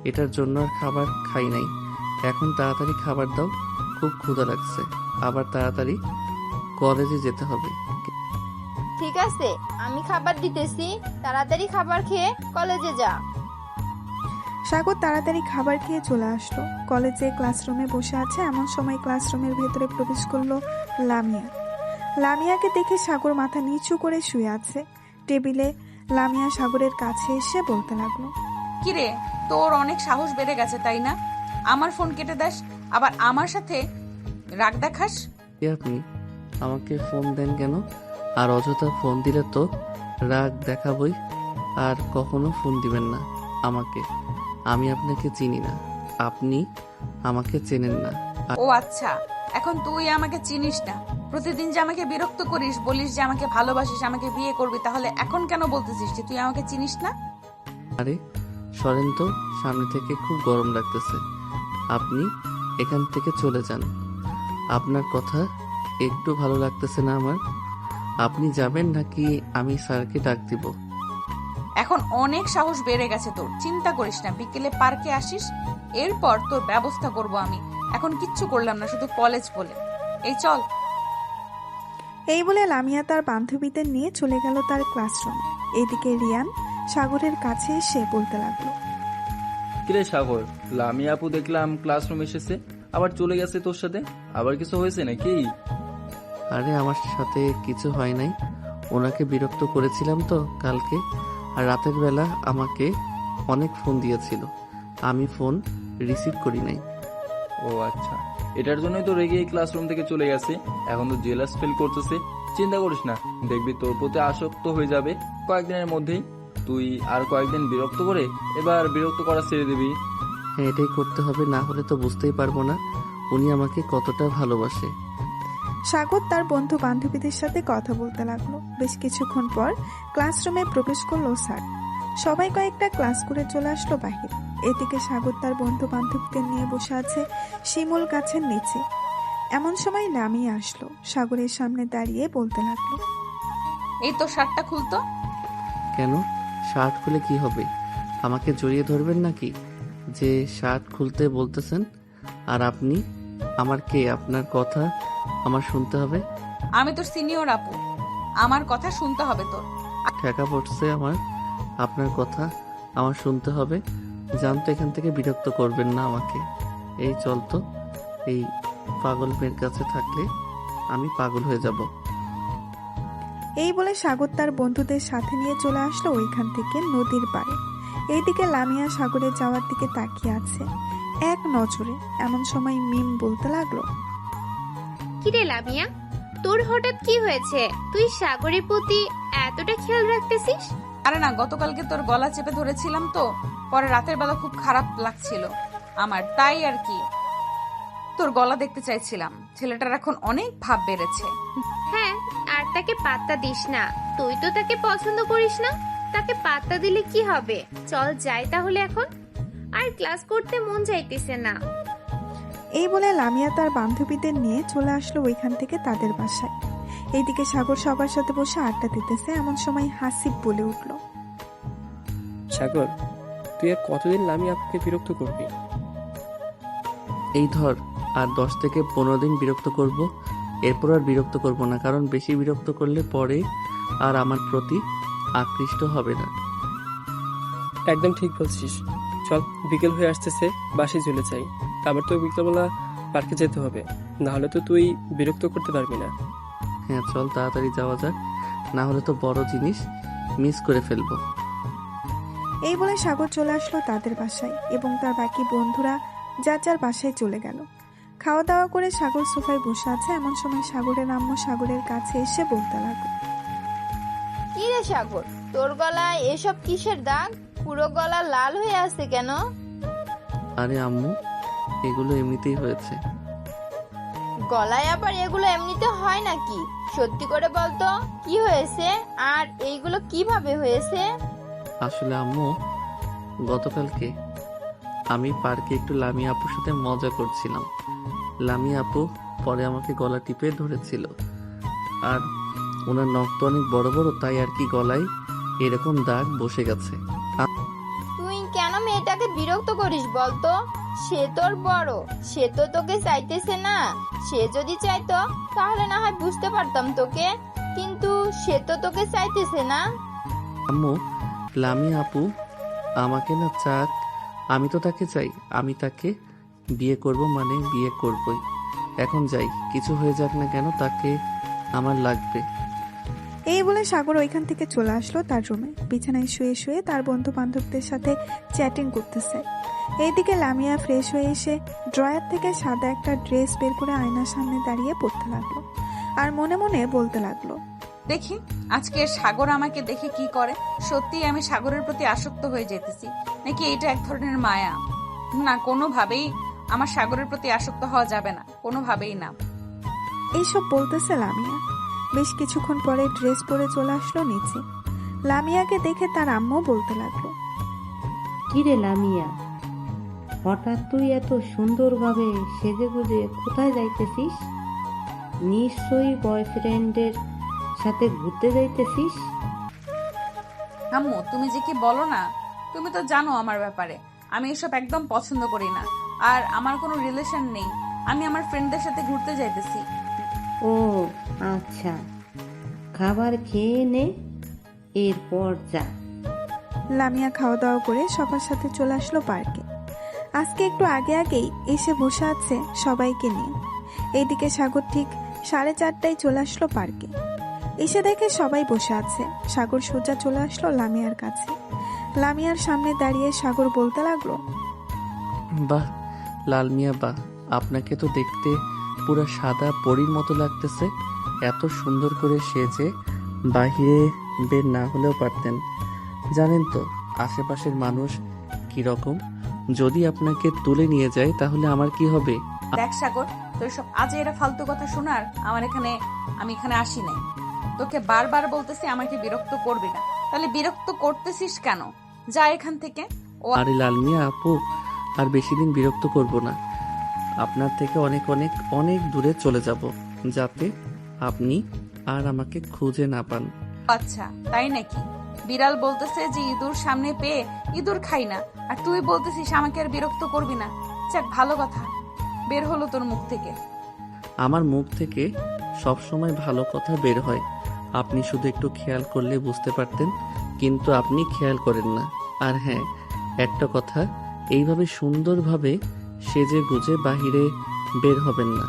এটার জন্য আর খাবার খাই নাই। এখন তাড়াতাড়ি খাবার দাও, খুব ক্ষুধা লাগছে। আবার তাড়াতাড়ি কলেজে যেতে হবে। ঠিক আছে, আমি খাবার দিতেছি, তাড়াতাড়ি খাবার খেয়ে কলেজে যা। সাগর তাড়াতাড়ি খাবার খেয়ে চলে আসলো। কলেজে ক্লাসরুমে বসে আছে এমন সময় ক্লাসরুমের ভেতরে প্রবেশ করলো লামিয়া। লামিয়াকে দেখে সাগর মাথা নিচু করে শুয়ে আছে টেবিলে। লামিয়া সাগরের কাছে এসে বলতে লাগলো, কিরে, তোর অনেক সাহস বেড়ে গেছে তাই না? আমার ফোন কেটে দাস, আবার আমার সাথে রাগ দেখাস। কে আপনি? আমাকে ফোন দেন কেন? আর অযথা ফোন দিলে তো রাগ দেখাবই। আর কখনো ফোন দিবেন না আমাকে। আমি আপনাকে চিনি না, আপনি আমাকে চেনেন না। ও আচ্ছা, এখন তুই আমাকে চিনিস না। প্রতিদিন যে আমাকে বিরক্ত করিস, বলিস যে আমাকে ভালোবাসিস, আমাকে বিয়ে করবি, তাহলে এখন কেন বলতেছিস যে তুই আমাকে চিনিস না? আরে সরেন তো, সামনে থেকে খুব গরম লাগতেছে। আপনি এখান থেকে চলে যান। আপনার কথা একটু ভালো লাগতেছে না আমার। আপনি যাবেন নাকি আমি স্যারকে ডাক দিব? এখন অনেক সাহস বেড়ে গেছে তোর, চিন্তা করিস না। বিকেলে পার্কে আসিস, এরপর তোর ব্যবস্থা করব আমি। এখন কিচ্ছু করলাম না, শুধু কলেজ বলে। এই চল। এই বলে লামিয়া তার বান্ধবীদের নিয়ে চলে গেল তার ক্লাসরুমে। এদিকে রিয়ান সাগরের কাছে এসে বলতে লাগলো, কিরে সাগর, লামিয়া আপু দেখলাম ক্লাসরুম এসেছে, আবার চলে গেছে তোর সাথে। আবার কিছু হয়েছে নাকি? আরে আমার সাথে কিছু হয় নাই। ওনাকে বিরক্ত করেছিলাম তো কালকে। আর রাতের বেলা আমাকে অনেক ফোন দিয়েছিল, আমি ফোন রিসিভ করি নাই। ও আচ্ছা, এটার জন্যই তো রেগে এই ক্লাসরুম থেকে চলে গেছে। এখন তো জেলাস ফিল করতেছে। চিন্তা করিস না, দেখবি তোর প্রতি আসক্ত হয়ে যাবে কয়েকদিনের মধ্যেই। তুই আর কয়েকদিন বিরক্ত করে এবার বিরক্ত করা ছেড়ে দিবি। হ্যাঁ, এটাই করতে হবে, না হলে তো বুঝতেই পারবো না উনি আমাকে কতটা ভালোবাসে। সাগর তার বন্ধু বান্ধবীদের সাথে কথা বলতে লাগলো। বেশ কিছুক্ষণ পর ক্লাসরুমে প্রবেশ করলো স্যার। সবাই কয়েকটা ক্লাস করে চলে আসলো বাহির। এদিকে সাগর তার বন্ধু বান্ধবদের নিয়ে বসে আছে শিমুল গাছের নিচে। এমন সময় নামিয়ে আসলো, সাগরের সামনে দাঁড়িয়ে বলতে লাগলো, এই তো শার্টটা খুলতো। কেন? শার্ট খুলে কি হবে? আমাকে জড়িয়ে ধরবেন নাকি যে শার্ট খুলতে বলতেছেন? আর আপনি আমার কে? আপনার কথা আমার শুনতে হবে? আমি তোর সিনিয়র আপু, আমার কথা শুনতে হবে তোর। ঠেকা পড়ছে আমার, আপনার কথা আমার শুনতে হবে। জানতো এখান থেকে বিরক্ত করবেন না আমাকে। এই চল তো, এই পাগল মেয়ের কাছে থাকলে আমি পাগল হয়ে যাব। এই বলে সাগর তার বন্ধুদের সাথে নিয়ে চলে আসলো ওইখান থেকে নদীর পাড়ে। এইদিকে লামিয়া সাগরে যাওয়ার দিকে তাকিয়ে আছে এক নজরে। এমন সময় মিম বলতে লাগলো, কিরে লামিয়া, তোর হঠাৎ কি হয়েছে? তুই সাগরের প্রতি এতটা খেয়াল রাখতেছিস? আরে না, গতকালকে তোর গলা চেপে ধরেছিলাম তো, পরে রাতের বেলা খুব খারাপ লাগছিল আমার, তাই আর কি তোর গলা দেখতে চাইছিলাম। ছেলেটার এখন অনেক ভাব বেড়েছে। হ্যাঁ, আর তাকে পাত্তা দিস না। তুই তো তাকে পছন্দ করিস না, তাকে পাত্তা দিলে কি হবে? চল যাই তাহলে এখন, আর ক্লাস করতে মন চাইতেছে না। এই বলে লামিয়া তার বান্ধবীদের নিয়ে চলে আসলো ওইখান থেকে তাদের বাসায়। এইদিকে সাগর সবার সাথে বসে আড্ডা দিতেছে। এমন সময় হাসিব বলে উঠল, সাগর, তুই আর কতদিন লামিয়া আপুকে বিরক্ত করবি? এই ধর, আর 10 থেকে 15 দিন বিরক্ত করব, এরপর আর বিরক্ত করব না। কারণ বেশি বিরক্ত করলে পরে আর আমার প্রতি আকৃষ্ট হবে না। একদম ঠিক বলছিস। চল, বিকেল হয়ে আসতেছে, বাসে চলে যাই। আবার তো বিকেলবেলা পার্কে যেতে হবে, না হলে তো তুই বিরক্ত করতে পারবি না। হ্যাঁ চল, তাড়াতাড়ি যাওয়া যাক, না হলে তো বড় জিনিস মিস করে ফেলবো। এই বলে সাগর চলে আসলো তাদের বাসায় এবং তার বাকি বন্ধুরা যার যার বাসায় চলে গেল। খাওয়া দাওয়া করে সাগর সোফায় বসে আছে। এমন সময় সাগরের আম্মু সাগরের কাছে এসে বলতে লাগলো, কি রে সাগর, তোর গলায় এসব কিসের দাগ? পুরো গলা লাল হয়ে আছে কেন? আরে আম্মু, এগুলো এমনিতেই হয়েছে। গলায় আবার এগুলো এমনিতে হয় নাকি? সত্যি করে বলতো কি হয়েছে, আর এইগুলো কিভাবে হয়েছে? আসলে আম্মু, গতকালকে আমি পার্কে একটু লামিয়া আপুর সাথে মজা করছিলাম। লামিয়া আপু পরে আমাকে গলা টিপে ধরেছিল, আর ওনার নখ তো অনেক বড় বড়, তাই আর কি গলায় এরকম দাগ বসে গেছে। তুই কেন মেয়েটাকে বিরক্ত করিস বলতো? সে তোর বড়, সে তো তোকে চাইতেছে না। সে যদি চাইতো তাহলে না হয় বুঝতে পারতাম তোকে, কিন্তু সে তো তোকে চাইতেছে না। আম্মু, লামিয়া আপু আমাকে না চাক, আমি তো তাকে চাই। আমি তাকে বিয়ে করব, মানে বিয়ে করবই। এখন যাই, কিছু হয়ে যাক না কেন তাকে আমার লাগবে। এই বলে সাগর ওইখান থেকে চলে আসলো তার রুমে। বিছানায় শুয়ে শুয়ে তার বন্ধু বান্ধবদের সাথে চ্যাটিং করতেছে। এইদিকে লামিয়া ফ্রেশ হয়ে এসে ড্রয়ার থেকে সাদা একটা ড্রেস বের করে আয়নার সামনে দাঁড়িয়ে পড়তে লাগলো আর মনে মনে বলতে লাগলো, দেখি আজকে সাগর আমাকে দেখে কি করে। সত্যি আমি সাগরের প্রতি আসক্ত হয়ে যেতেছি, নাকি এটা এক ধরনের মায়া? না, কোনোভাবেই আমার সাগরের প্রতি আসক্ত হওয়া যাবে না, কোনোভাবেই না। এইসব বলতেছে লামিয়া। বেশ কিছুক্ষণ পরে ড্রেস পরে চলে আসলো নিচে। লামিয়াকে দেখে তার আম্মু বলতে লাগলো, কিরে লামিয়া, হঠাৎ তুই এত সুন্দরভাবে সেজে গুজে কোথায় যাইতেছিস? নিশ্চয়ই বয়ফ্রেন্ডের সাথে ঘুরতে যাইতেছিস। আম্মু, তুমি যে কি বলো না, তুমি তো জানো আমার ব্যাপারে। আমি এসব একদম পছন্দ করি না, আর আমার কোনো রিলেশন নেই। আমি আমার ফ্রেন্ডদের সাথে ঘুরতে যাইতেছি। ও আচ্ছা, খাবার খেয়ে নে, এরপর যা। লামিয়া খাওয়া দাওয়া করে সবার সাথে চলে আসলো পার্কে। আজকে একটু আগে আগেই এসে বসে আছে সবাইকে নিয়ে। এইদিকে সাগর ঠিক 4:30টায় চলে আসলো পার্কে। এসে দেখে সবাই বসে আছে। সাগর সোজা চলে আসলো লামিয়ার কাছে। লামিয়ার সামনে দাঁড়িয়ে সাগর বলতে লাগলো, বাহ লাল মিয়া বাহ, আপনাকে তো দেখতে পুরো সাদা পরীর মতো লাগতেছে। এত সুন্দর করে সেজে বাহিরে বের না হলেও পারতেন। জানেন তো আশেপাশের মানুষ কি রকম? যদি আপনাকে তুলে নিয়ে যায় তাহলে আমার কি হবে? দেখ সাগর, তোর সব আজে এরা ফালতু কথা শোনার আমি এখানে আসি নাই। তোকে বারবার বলতেছি আমাকে বিরক্ত করবি না, তাহলে বিরক্ত করতেছিস কেন? যা এখান থেকে। ও আরে লাল মিয়া আপু, আর বেশি দিন বিরক্ত করব না। আপনার থেকে অনেক অনেক অনেক দূরে চলে যাব, যাতে আপনি আর আমাকে খুঁজে না পান। আচ্ছা, তাই নাকি? বিড়াল বলতেছে যে ইঁদুর সামনে পেয়ে ইঁদুর খাই না, আর তুই বলতেছিস আমাকে আর বিরক্ত করবি না। যাক, ভালো কথা বের হলো তোর মুখ থেকে। আমার মুখ থেকে সব সময় ভালো কথা বের হয়। আপনি শুধু একটু খেয়াল করলে বুঝতে পারতেন, কিন্তু আপনি খেয়াল করেন না। আর হ্যাঁ, একটা কথা, এইভাবে সুন্দরভাবে সেজে গুজে বাহিরে বের হবেন না।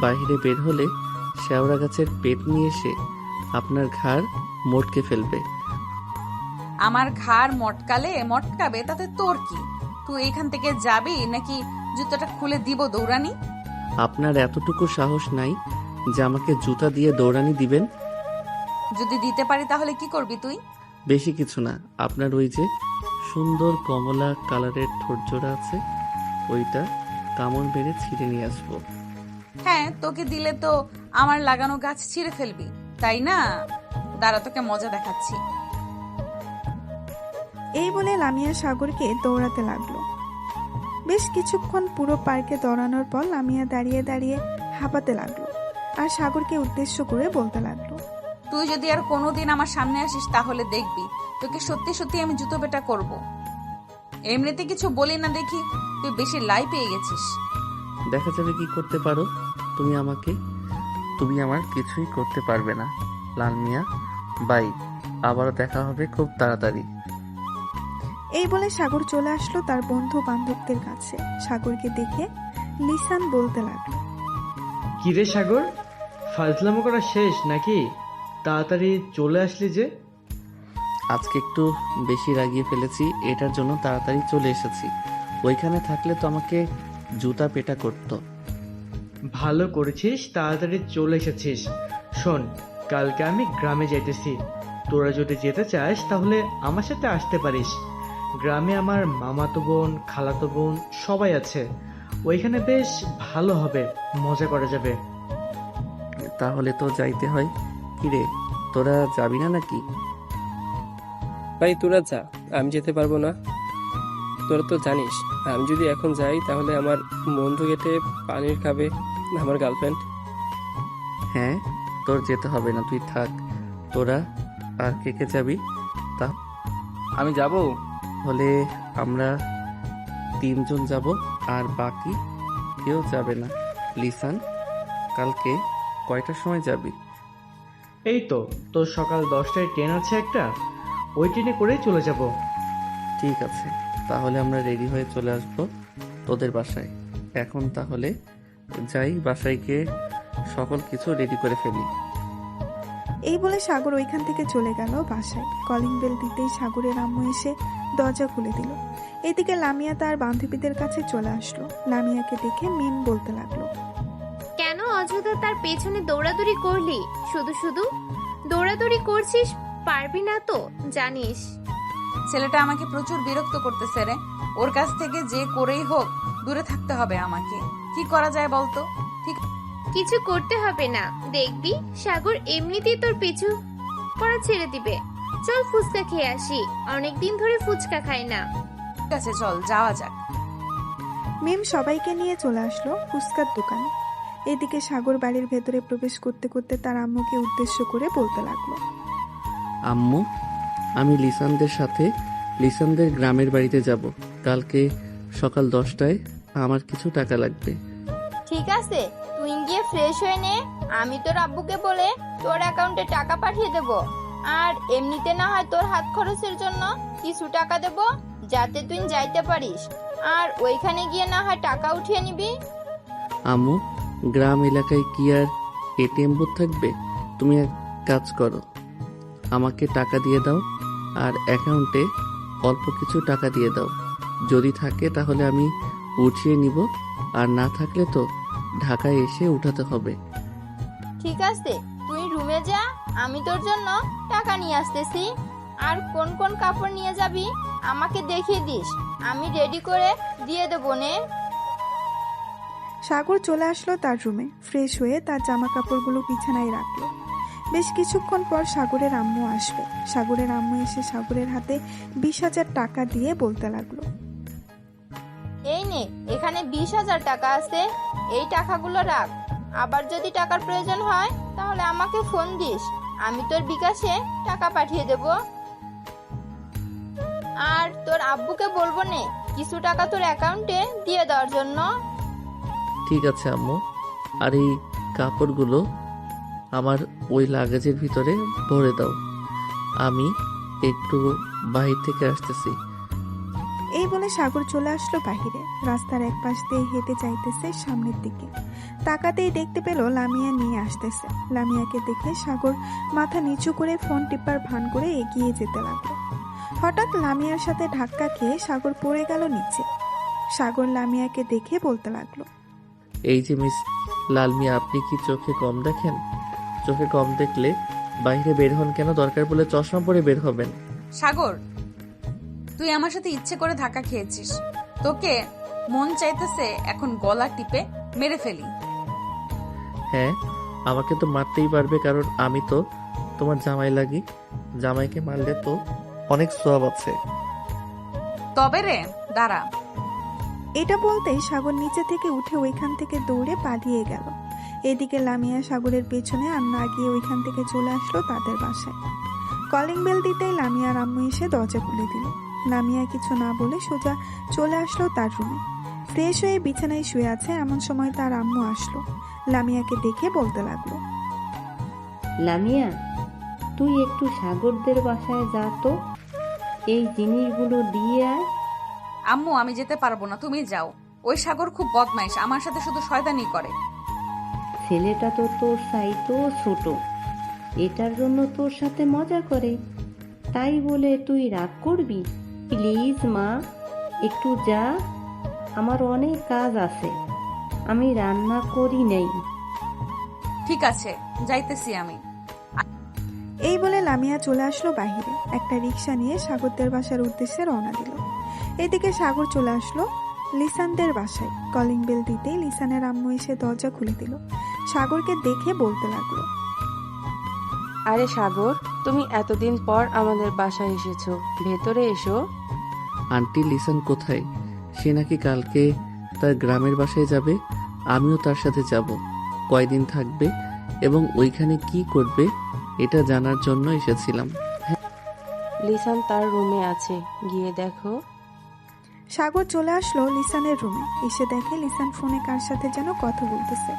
বাহিরে বের হলে শেওড়া গাছের পেট নিয়ে এসে আপনার ঘাড় মোটকে ফেলবে। আমার ঘাড় মটকাবে তাতে তোর কি? তুই এখান থেকে যাবি নাকি জুতোটা খুলে দিব দৌড়ানি? আপনার এতটুকু সাহস নাই যে আমাকে জুতা দিয়ে দৌড়ানি দিবেন? যদি দিতে পারি তাহলে কি করবি তুই? বেশি কিছু না, আপনার ওই যে সুন্দর কমলা কালারের ঠোঁটজোড়া আছে, ওইটা কামড় বেড়ে ছিঁড়ে নিয়ে আসবো। হ্যাঁ, তোকে দিলে তো আমার লাগানো গাছ ছিঁড়ে ফেলবি, তাই না? দাঁড়া, তোকে মজা দেখাচ্ছি। এই বলে লামিয়া সাগরকে দৌড়াতে লাগলো। বেশ কিছুক্ষণ পুরো পার্কে দৌড়ানোর পর লামিয়া দাঁড়িয়ে দাঁড়িয়ে হাঁপাতে লাগলো আর সাগরকে উদ্দেশ্য করে বলতে লাগলো, তুই যদি আর কোনোদিন আমার সামনে আসিস তাহলে দেখবি তোকে সত্যি সত্যি আমি জুতো পেটা করব। এমনিতে কিছু বলি না দেখি তুই বেশি লাই পেয়ে গেছিস। দেখা যাবে কি করতে পারো তুমি আমাকে। তুমি আমার কিছুই করতে পারবে না লাল মিয়া। বাই, আবারও দেখা হবে খুব তাড়াতাড়ি। এই বলে সাগর চলে আসলো তার বন্ধু বান্ধবদের কাছে। সাগরকে দেখে লিসান বলতে লাগলো, কিরে সাগর, ফাজলামো করা শেষ নাকি? তাড়াতাড়ি চলে আসলি যে। আজকে একটু বেশি রাগিয়ে ফেলেছি, এটার জন্য তাড়াতাড়ি চলে এসেছি। ওইখানে থাকলে তো আমাকে জুতা পেটা করতো। ভালো করেছিস তাড়াতাড়ি চলে এসেছিস। শোন, কালকে আমি গ্রামে যাইতেছি। তোরা যদি যেতে চাস তাহলে আমার সাথে আসতে পারিস। গ্রামে আমার মামাতো বোন, খালাতো বোন সবাই আছে। ওইখানে বেশ ভালো হবে, মজা করা যাবে। তাহলে তো যাইতে হয়। কিরে, তোরা যাবি না নাকি? ভাই তোরা যা, আমি যেতে পারবো না। তোরা তো জানিস আমি যদি এখন যাই তাহলে আমার বন্ধু কেটে পানির খাবে আমার গার্লফ্রেন্ড। হ্যাঁ, তোর যেতে হবে না, তুই থাক। তোরা আর কে কে যাবি? আমি যাব। হলে আমরা 3 জন যাব, আর বাকি কেউ যাবে না। লিসান, কালকে কয়টার সময় যাবি? এই তো তোর সকাল 10টায় ট্রেন আছে একটা, ওই ট্রেনে করেই চলে যাব। ঠিক আছে, তাহলে আমরা রেডি হয়ে চলে আসব তোদের বাসায়। এখন তাহলে যাই, বাসায় গিয়ে সকল কিছু রেডি করে ফেলি। এই বলে সাগর ওইখান থেকে চলে গেল বাসায়। কলিং বেল দিতেই সাগরের আম্মু এসে দরজা খুলে দিল। এদিকে লামিয়া তার বান্ধবীদের কাছে চলে আসলো। লামিয়াকে দেখে মিম বলতে লাগলো, কেন অযথা তার পেছনে দৌড়াদৌড়ি করলি? শুধু শুধু দৌড়াদৌড়ি করছিস, পারবি না তো জানিস। ছেলেটা আমাকে প্রচুর বিরক্ত করতেছে রে। ওর কাছ থেকে যে করেই হোক দূরে থাকতে হবে আমাকে। কি করা যায় বলতো? ঠিক কিছু করতে হবে না, দেখবি সাগর এমনিতেই তোর পিছু করা ছেড়ে দিবে। চল ফুচকা খেয়ে আসি, অনেকদিন ধরে ফুচকা খাই না। আছে, চল যাওয়া যাক। মিম সবাইকে নিয়ে চলে আসলো ফুচকার দোকানে। এদিকে সাগর বাড়ির ভেতরে প্রবেশ করতে করতে তার আম্মুকে উদ্দেশ্য করে বলতে লাগলো, আম্মু, আমি লিসানদের সাথে লিসানদের গ্রামের বাড়িতে যাব। কালকে সকাল 10টায় আমার কিছু টাকা লাগবে। ঠিক আছে, তুই গিয়ে ফ্রেশ হয়ে নে, আমি তোর আব্বুকে বলে তোর অ্যাকাউন্টে টাকা পাঠিয়ে দেব। আর এমনিতে না হয় তোর হাত খরচের জন্য কিছু টাকা দেব, যাতে তুই যাইতে পারিস। আর ওইখানে গিয়ে না হয় টাকা উঠিয়ে নিবি। আম্মু, গ্রাম এলাকায় কি আর এটিএম বুথ থাকবে? তুমি এক কাজ করো, আমাকে টাকা দিয়ে দাও আর অ্যাকাউন্টে অল্প কিছু টাকা দিয়ে দাও। যদি থাকে তাহলে আমি উঠিয়ে নিব, আর না থাকলে তো ঢাকায় এসে উঠাতে হবে। ঠিক আছে, তুই রুমে যা, আমি তোর জন্য টাকা নিয়ে আসতেছি। আর কোন কোন কাপড় নিয়ে যাবি আমাকে দেখিয়ে দিস, আমি রেডি করে দিয়ে দেবো নে। সাগর চলে আসলো তার রুমে। ফ্রেশ হয়ে তার জামা কাপড়গুলো বিছানায় রাখলো। বেশ কিছুক্ষণ পর সাগরের আম্মু আসবে। সাগরের আম্মু এসে সাগরের হাতে 20,000 টাকা দিয়ে বলতে লাগলো, এই নে, এখানে 20,000 টাকা আছে, এই টাকাগুলো রাখ। আবার যদি টাকার প্রয়োজন হয় তাহলে আমাকে ফোন দিস, আমি তোর বিকাশে টাকা পাঠিয়ে দেব। আর তোর আব্বুকে বলবো নে কিছু টাকা তোর অ্যাকাউন্টে দিয়ে দেওয়ার জন্য। ঠিক আছে আম্মু, আর এই কাপড়গুলো আমার ওই লাগেজের ভিতরে ভরে দাও। আমি একটু বাহির থেকে আসতেছি। এই বলে সাগর চলে আসলো বাহিরে। রাস্তার এক পাশ দিয়ে হেঁটে যাইতেছে সামনের দিকে। তাকাতেই দেখতে পেল লামিয়া নিয়ে আসতেছে। লামিয়াকে দেখে সাগর মাথা নিচু করে ফোন টিপার ভান করে এগিয়ে যেতে লাগলো। হঠাৎ লামিয়ার সাথে ধাক্কা খেয়ে সাগর পড়ে গেল নিচে। সাগর লামিয়াকে দেখে বলতে লাগলো, এই যে মিস লালমিয়া, আপনি কি চোখে কম দেখেন? চোখে কম দেখলে বাইরে বের হন কেন? দরকার পড়লে চশমা পরে বের হবেন। সাগর, তুই আমার সাথে ইচ্ছে করে ধাক্কা খেয়েছিস। তোকে মন চাইতেছে এখন গলা টিপে মেরে ফেলি। হ্যাঁ, আমাকে তো মারতেই পারবে, কারণ আমি তো তোমার জামাই লাগি। জামাইকে মারলে তো অনেক সওয়াব আছে। তবে রে, দাঁড়া। এটা বলতেই সাগর নিচে থেকে উঠে ওইখান থেকে দৌড়ে পালিয়ে গেল। এদিকে লামিয়া সাগরের পেছনে আর না গিয়ে ওইখান থেকে চলে আসলো তাদের বাসায়। কলিং বেল দিতেই লামিয়ার আম্মু এসে দরজা খুলে দিল। লামিয়া কিছু না বলে সোজা চলে আসলো তার রুমে। ফ্রেশ হয়ে বিছানায় শুয়ে আছে এমন সময় তার আম্মু আসলো। লামিয়াকে দেখে বলতে লাগলো, লামিয়া, তুই একটু সাগরদের বাসায় যা তো, এই জিনিসগুলো দিয়ে আয়। আম্মু, আমি যেতে পারবো না, তুমি যাও। ওই সাগর খুব বদমাইশ, আমার সাথে শুধু শয়তানি করে। ছেলেটা তো তোর চাইতেও ছোট, এটার জন্য তোর সাথে মজা করে, তাই বলে তুই রাগ করবি? প্লিজ মা, একটু যা, আমার অনেক কাজ আছে, আমি রান্না করি নেই। ঠিক আছে, যাইতেছি আমি। এই বলে লামিয়া চলে আসলো বাহিরে। একটা রিক্সা নিয়ে সাগরদের বাসার উদ্দেশ্যে রওনা দিল। এদিকে সাগর চলে আসলো লিসানদের বাসায়। কলিং বেল দিতেই লিসানের আম্মু এসে দরজা খুলে দিল। সাগরকে দেখে বলতে লাগলো, আরে সাগর, তুমি এতদিন পর আমাদের বাসায় এসেছো, ভেতরে এসো। আন্টি লিসান কোথায়? সে নাকি কালকে তার গ্রামের বাসায় যাবে। আমিও তার সাথে যাব। কয়দিন থাকবে এবং ওইখানে কি করবে এটা জানার জন্য এসেছিলাম। লিসান তার রুমে আছে, গিয়ে দেখো। সাগর চলে আসলো লিসানের রুমে। এসে দেখে লিসান ফোনে কার সাথে যেন কথা বলতেছে।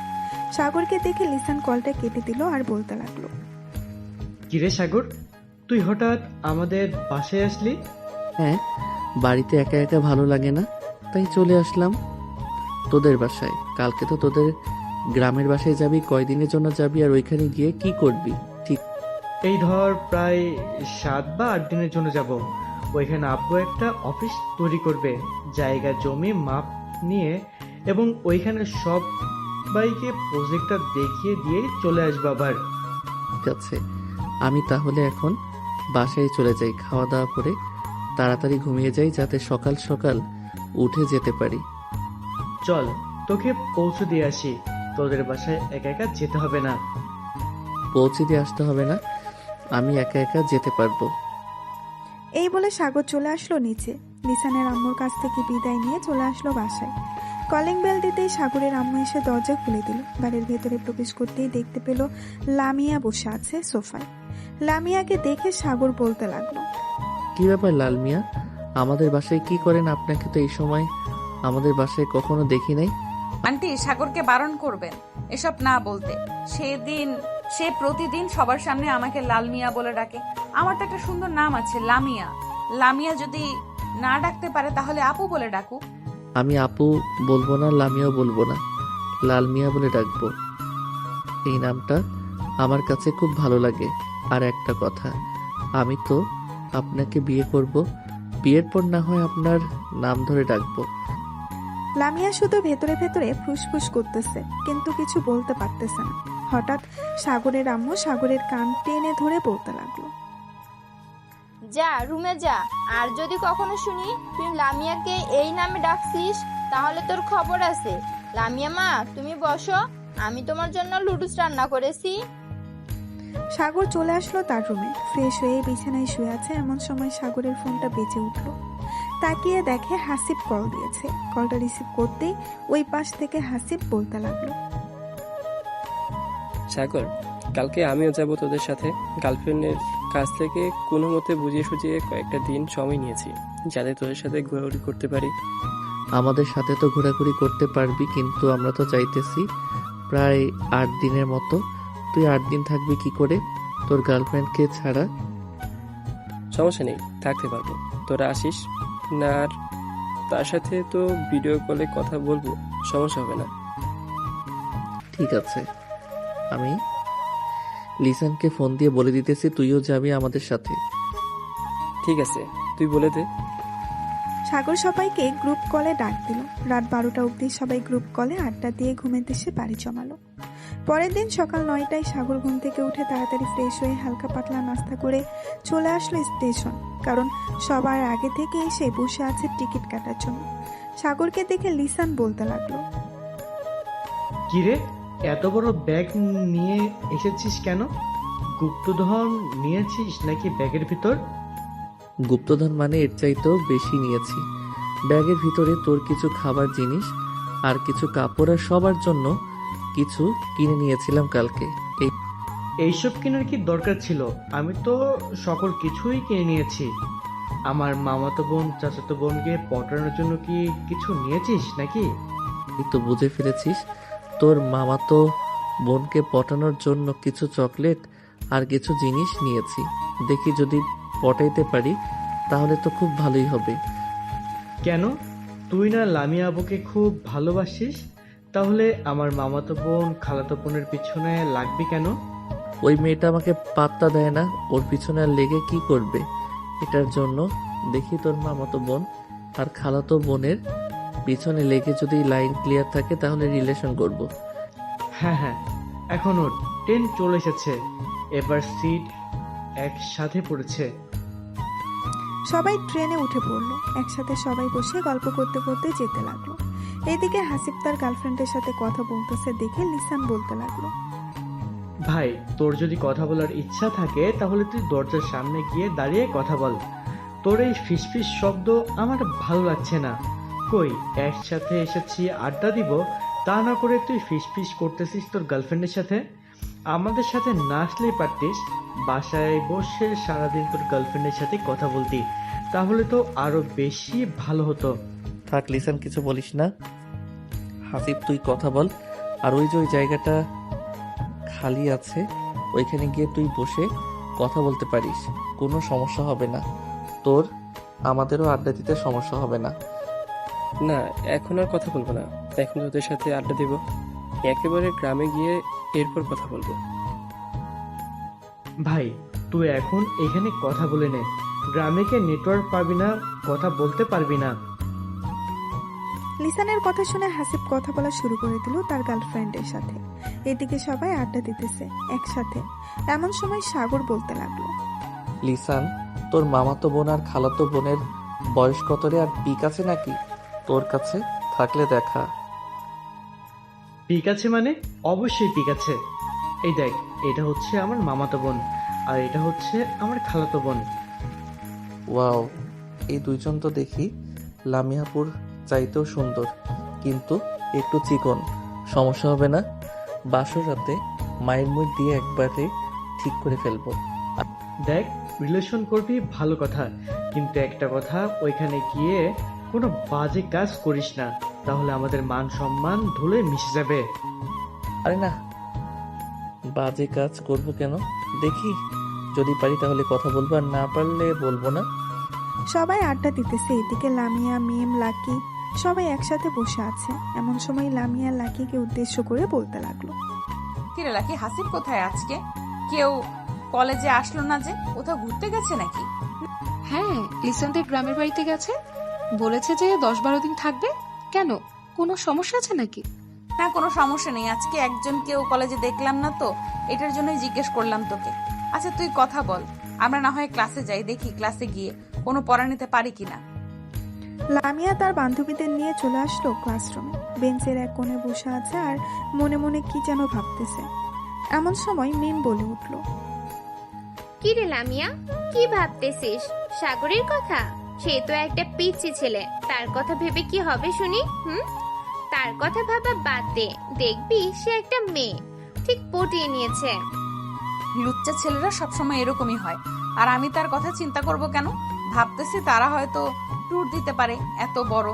সাগরকে দেখে লিসান কলটা কেটে দিল আর বলতে লাগলো, কিরে সাগর, তুই হঠাৎ আমাদের বাসায় আসলি? হ্যাঁ, বাড়িতে একা একা ভালো লাগে না, তাই চলে আসলাম তোদের বাসায়। কালকে তো তোদের গ্রামের বাসায় যাবি, কয়দিনের জন্য যাবি আর ওইখানে গিয়ে কি করবি? ঠিক এই ধর প্রায় 7 বা 8 দিনের জন্য যাব। ওইখানে আব্বু একটা অফিস তৈরি করবে, জায়গা জমি মাপ নিয়ে, এবং ওইখানে সবাইকে প্রজেক্টটা দেখিয়ে দিয়ে চলে আসবো আবার। ঠিক আছে, আমি তাহলে এখন বাসায় চলে যাই, খাওয়া দাওয়া করে তাড়াতাড়ি ঘুমিয়ে যাই যাতে সকাল সকাল উঠে যেতে পারি। চল, তোকে পৌঁছে দিয়ে আসি। তোদের বাসায় একা একা যেতে হবে না। পৌঁছে দিয়ে আসতে হবে না, আমি একা একা যেতে পারবো। এই বলে সাগর চলে আসলো নিচে। লিসানের আম্মুর কাছ থেকে বিদায় নিয়ে চলে আসলো বাসায়। কলিং বেল দিতেই সাগরের আম্মু এসে দরজা খুলে দিল। বাড়ির ভেতরে প্রবেশ করতেই দেখতে পেল লামিয়া বসে আছে সোফায়। লামিয়াকে দেখে সাগর বলতে লাগলো, কি ব্যাপার লাল মিয়া, আমাদের বাসায় কি করেন? আপনাকে তো এই সময় আমাদের বাসায় কখনো দেখি নাই। আন্টি, সাগরকে বারণ করবেন এসব না বলতে। সে প্রতিদিন সবার সামনে আমাকে লাল মিয়া বলে ডাকে। আমার তো একটা সুন্দর নাম আছে, লামিয়া। লামিয়া যদি না ডাকতে পারে তাহলে আপু বলে ডাকুক। আমি আপু বলবো না, লামিয়াও বলবো না, লাল মিয়া বলে ডাকবো। এই নামটা আমার কাছে খুব ভালো লাগে। আর একটা কথা, আমি তো আপনাকে বিয়ে করব, বিয়ের পর না হয় আপনার নাম ধরে ডাকবো। লামিয়া শুধু ভেতরে ভেতরে ফুসফুস করতেছে, কিন্তু কিছু বলতে পারতেছে না। হঠাৎ সাগরের আম্মু সাগরের কান টেনে ধরে বলতে লাগলো, যা রুমে যা, আর যদি কখনো শুনি তুই লামিয়াকে এই নামে ডাকছিস তাহলে তোর খবর আছে। লামিয়া মা, তুমি বসো, আমি তোমার জন্য লুডুস রান্না করেছি। সাগর চলে আসলো তার রুমে। ফ্রেশ হয়ে বিছানায় শুয়ে আছে। এমন সময় সাগরের ফোনটা বেজে উঠলো। তাকিয়ে দেখে হাসিব কল দিয়েছে। কলটা রিসিভ করতেই ওই পাশ থেকে হাসিব বলতে লাগলো, সাগর, কালকে আমিও যাব তোদের সাথে। গার্লফ্রেন্ডের কাছ থেকে কোনো মতে বুঝিয়ে সুঝিয়ে কয়েকটা দিন সময় নিয়েছি যাতে তোদের সাথে ঘোরাঘুরি করতে পারি। আমাদের সাথে তো ঘোরাঘুরি করতে পারবি, কিন্তু আমরা তো চাইতেছি প্রায় 8 দিনের মতো। তুই 8 দিন থাকবি কি করে তোর গার্লফ্রেন্ডকে ছাড়া? সমস্যা নেই, থাকতে পারবো, তোরা আসিস না। আর তার সাথে তো ভিডিও কলে কথা বলবো, সমস্যা হবে না। ঠিক আছে, আমি লিসানকে ফোন দিয়ে বলে দিতেছি তুইও যাবি আমাদের সাথে। ঠিক আছে, তুই বলে দে। সাগর সবাইকে গ্রুপ কলে ডাক দিল। রাত 12টা অবধি সবাই গ্রুপ কলে আড্ডা দিয়ে ঘুমেতে এসে বাড়ি জমালো। পরের দিন সকাল 9টায় সাগর ঘুম থেকে উঠে তাড়াতাড়ি ফ্রেশ হয়ে হালকা পাতলা নাস্তা করে চলে আসলো স্টেশন। কারণ সবার আগে থেকে এসে বসে আছে টিকিট কাটার জন্য। সাগরকে দেখে লিসান বলতে লাগলো, কিরে, এত বড় ব্যাগ নিয়ে এসেছিস কেন? গুপ্তধন নিয়েছিস নাকি ব্যাগের ভিতর? গুপ্তধন মানে এর চাইতেও বেশি নিয়েছি। ব্যাগের ভিতরে তোর কিছু খাবার জিনিস আর কিছু কাপড় আর সবার জন্য কিছু কিনে নিয়েছিলাম কালকে। এইসব কেনার কি দরকার ছিল? আমি তো সকল কিছুই কিনে নিয়েছি। আমার মামাতো বোন চাচাতো বোনকে পটানোর জন্য কি কিছু নিয়েছিস নাকি? এই তো বুঝে ফেলেছিস, তোর মামাতো বোনকে পটানোর জন্য কিছু চকলেট আর কিছু জিনিস নিয়েছি। দেখি যদি পটাইতে পারি তাহলে তো খুব ভালোই হবে। কেন, তুই না লামিয়া আবুকে খুব ভালোবাসিস? তাহলে আমার মামাতো বোন খালাতো বোনের পিছনে লাগবি কেন? ওই মেয়েটা আমাকে পাত্তা দেয় না, ওর পিছনে আর লেগে কি করবে? এটার জন্য দেখি তোর মামাতো বোন আর খালাতো বোনের পিছনে লেগে যদি লাইন ক্লিয়ার থাকে তাহলে রিলেশন করব। হ্যাঁ হ্যাঁ, এখনো ট্রেন চলে এসেছে, এবার সিট একসাথে পড়েছে। সবাই ট্রেনে উঠে পড়লো। একসাথে সবাই বসে গল্প করতে করতে যেতে লাগলো। এদিকে হাসিব তার গার্লফ্রেন্ডের সাথে কথা বলতেছে দেখে লিসান বলতে লাগলো, ভাই, তোর যদি কথা বলার ইচ্ছা থাকে তাহলে তুই দরজার সামনে গিয়ে দাঁড়িয়ে কথা বল। তোর এই ফিসফিস শব্দ আমার ভালো লাগছে না। কই, একসাথে এসেছি আড্ডা দিব, তা না করে তুই ফিসফিস করতেছিস তোর গার্লফ্রেন্ডের সাথে। আমাদের সাথে না আসলেই পারতিস, বাসায় বসে সারাদিন তোর গার্লফ্রেন্ডের সাথে কথা বলতি, তাহলে তো আরো বেশি ভালো হতো। থাক লিসান, কিছু বলিস না। হাসিব তুই কথা বল, আর ওই যে ওই জায়গাটা খালি আছে ওইখানে গিয়ে তুই বসে কথা বলতে পারিস, কোনো সমস্যা হবে না তোর, আমাদেরও আড্ডা দিতে সমস্যা হবে না। না, এখন আর কথা বলবো না। এখন তোদের সাথে আড্ডা দিব, একেবারে গ্রামে গিয়ে এরপর কথা বলবো। ভাই তুই এখন এখানে কথা বলে নে, গ্রামে গিয়ে নেটওয়ার্ক পাবি না, কথা বলতে পারবি না। লিসানের কথা শুনে হাসিব কথা বলা শুরু করে দিল তার গার্লফ্রেন্ডের সাথে। এদিকে সবাই আড্ডা দিতেছে একসাথে। এমন সময় সাগর বলতে লাগলো, লিসান, তোর মামাতো বোন আর খালাতো বোনের বয়স কত রে? আর পিক আছে নাকি তোর কাছে? থাকলে দেখা। পিক আছে মানে? অবশ্যই পিক আছে। এই দেখ, এটা হচ্ছে আমার মামাতো বোন, আর এটা হচ্ছে আমার খালাতো বোন। ওয়াও, এই দুইজন তো দেখি লামিয়াপুর চাইতেও সুন্দর, কিন্তু একটু চিকন। সমস্যা হবে না? বাসর রাতে মায়ের মুখ দিয়ে একবারে ঠিক করে ফেলবো। দেখ, রিলেশন করবি ভালো কথা, কিন্তু একটা কথা, ওইখানে গিয়ে কোনো বাজে কাজ করিস না, তাহলে আমাদের মান সম্মান ধুলে মিশে যাবে। আরে না, বাজে কাজ করব কেন? দেখি যদি পারি তাহলে কথা বলবো, আর না পারলে বলবো না। সবাই আড্ডা দিতেছে। এদিকে লামিয়া, মিম, লাকি সবাই একসাথে বসে আছে। এমন সময় লামিয়া লাকিকে উদ্দেশ্য করে বলতে লাগলো, কিরে লাকি, হাসিব কোথায় আজকে? কেউ কলেজে আসলো না যে? কোথাও ঘুরতে গেছে নাকি? হ্যাঁ, লিসানদের গ্রামের বাড়িতে গেছে, বলেছে যে 10-12 দিন থাকবে। কেন, কোনো সমস্যা আছে নাকি? না, কোনো সমস্যা নেই। আজকে একজন কেউ কলেজে দেখলাম না তো, এটার জন্যই জিজ্ঞেস করলাম তোকে। আচ্ছা তুই কথা বল, আমরা না হয় ক্লাসে যাই, দেখি ক্লাসে গিয়ে কোনো পড়া নিতে পারি কিনা। লামিয়া তার বান্ধবীদের নিয়ে চলে আসলো ক্লাসরুমে। বেঞ্চের এক কোণে বসে আছে আর মনে মনে কি যেন ভাবতেছে। এমন সময় মিম বলে উঠল, কি রে লামিয়া, কি ভাবতেছিস? সাগরের কথা? সে তো একটা পিচ্চি ছেলে, তার কথা ভেবে কি হবে শুনি? তার কথা ভাবা বাদ দে, দেখবি সে একটা মেয়ে, ঠিক পটিয়ে নিয়েছে। লুচ্চা ছেলেরা সবসময় এরকমই হয়, আর আমি তার কথা চিন্তা করব কেন? ভাবতেছি তারা হয়তো ট্যুর দিতে পারে এত বড়,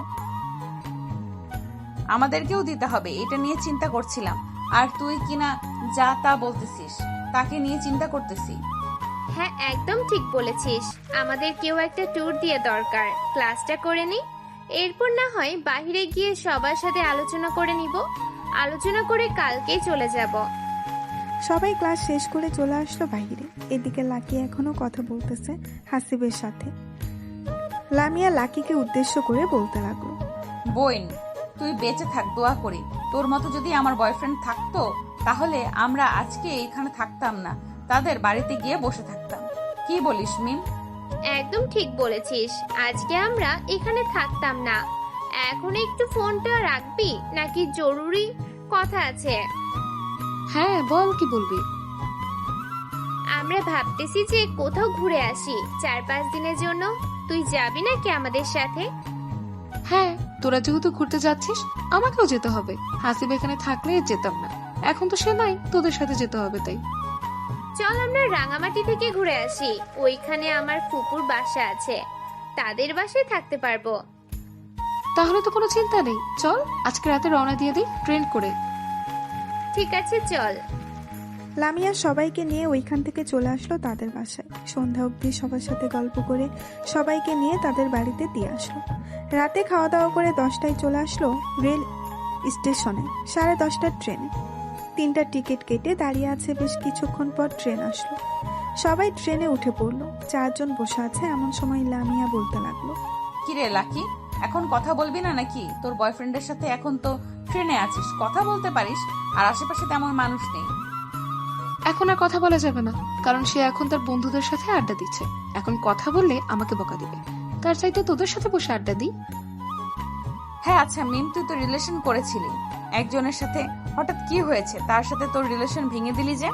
আমাদেরকেও দিতে হবে, এটা নিয়ে চিন্তা করছিলাম। আর তুই কিনা যা তা বলতেছিস, তাকে নিয়ে চিন্তা করতেছি। হ্যাঁ, একদম ঠিক বলেছিস, আমাদের কেউ একটা ট্যুর দিয়ে দরকার। ক্লাসটা করে নি, এরপর না হয় বাইরে গিয়ে সবার সাথে আলোচনা করে নিব। আলোচনা করে কালকেই চলে যাব। সবাই ক্লাস শেষ করে চলে আসলো বাইরে। এদিকে লাকি এখনো কথা বলতেছে হাসিবের সাথে। লামিয়া লাকিকে উদ্দেশ্য করে বলতে লাগলো, বোন, তুই বেঁচে থাক, দোয়া করি। তোর মতো যদি আমার বয়ফ্রেন্ড থাকতো তাহলে আমরা আজকে এখানে থাকতাম না, তাদের বাড়িতে গিয়ে বসে থাকতাম। কি বলিস মিম? একদম ঠিক বলেছিস, আজকে আমরা এখানে থাকতাম না। এখন একটু ফোনটা রাখবি নাকি জরুরি কথা আছে? হ্যাঁ বল, কি বলবি? আমরা ভাবতেছি যে কোথাও ঘুরে আসি 4-5 দিনের জন্য। তুই যাবি নাকি আমাদের সাথে? হ্যাঁ, তোরা যেহেতু ঘুরতে যাচ্ছিস আমাকেও যেতে হবে। হাসিব এখানে থাকলে যেতাম না, এখন তো সে নাই, তোদের সাথে যেতে হবে। তাই চল আমরা রাঙামাটি থেকে ঘুরে আসি, ওইখানে আমার ফুপুর বাসা আছে, তাদের বাসায় থাকতে পারবো। তাহলে তো কোনো চিন্তা নেই, চল আজকে রাতে রওনা দিয়ে দিই ট্রেন করে। ঠিক আছে চল। লামিয়া সবাইকে নিয়ে ওইখান থেকে চলে আসলো তাদের বাসায়। সন্ধ্যা অবধি সবার সাথে গল্প করে সবাইকে নিয়ে তাদের বাড়িতে দিয়ে আসলো। রাতে খাওয়া দাওয়া করে 10টায় চলে আসলো রেল স্টেশনে 10:30টার ট্রেনে। 3টা টিকিট কেটে দাঁড়িয়ে আছে। বেশ কিছুক্ষণ পর ট্রেন আসলো। সবাই ট্রেনে উঠে পড়লো। 4 জন বসে আছে। এমন সময় লামিয়া বলতে লাগলো, কিরে লাকি, এখন কথা বলবি না নাকি? তোর বয়ফ্রেন্ডের সাথে এখন তো ট্রেনে আছিস, কথা বলতে পারিস, আর আশেপাশে তেমন মানুষ নেই। এখন আর কথা বলা যাবে না, কারণ সে এখন তার বন্ধুদের সাথে আড্ডা দিচ্ছে। এখন কথা বললে আমাকে বকা দিবে, তার চাইতে তোদের সাথে বসে আড্ডা দিই। হ্যাঁ আচ্ছা মিম, তুই তো রিলেশন করেছিলি একজনের সাথে, হঠাৎ কি হয়েছে? তার সাথে তোর রিলেশন ভেঙে দিলি যে?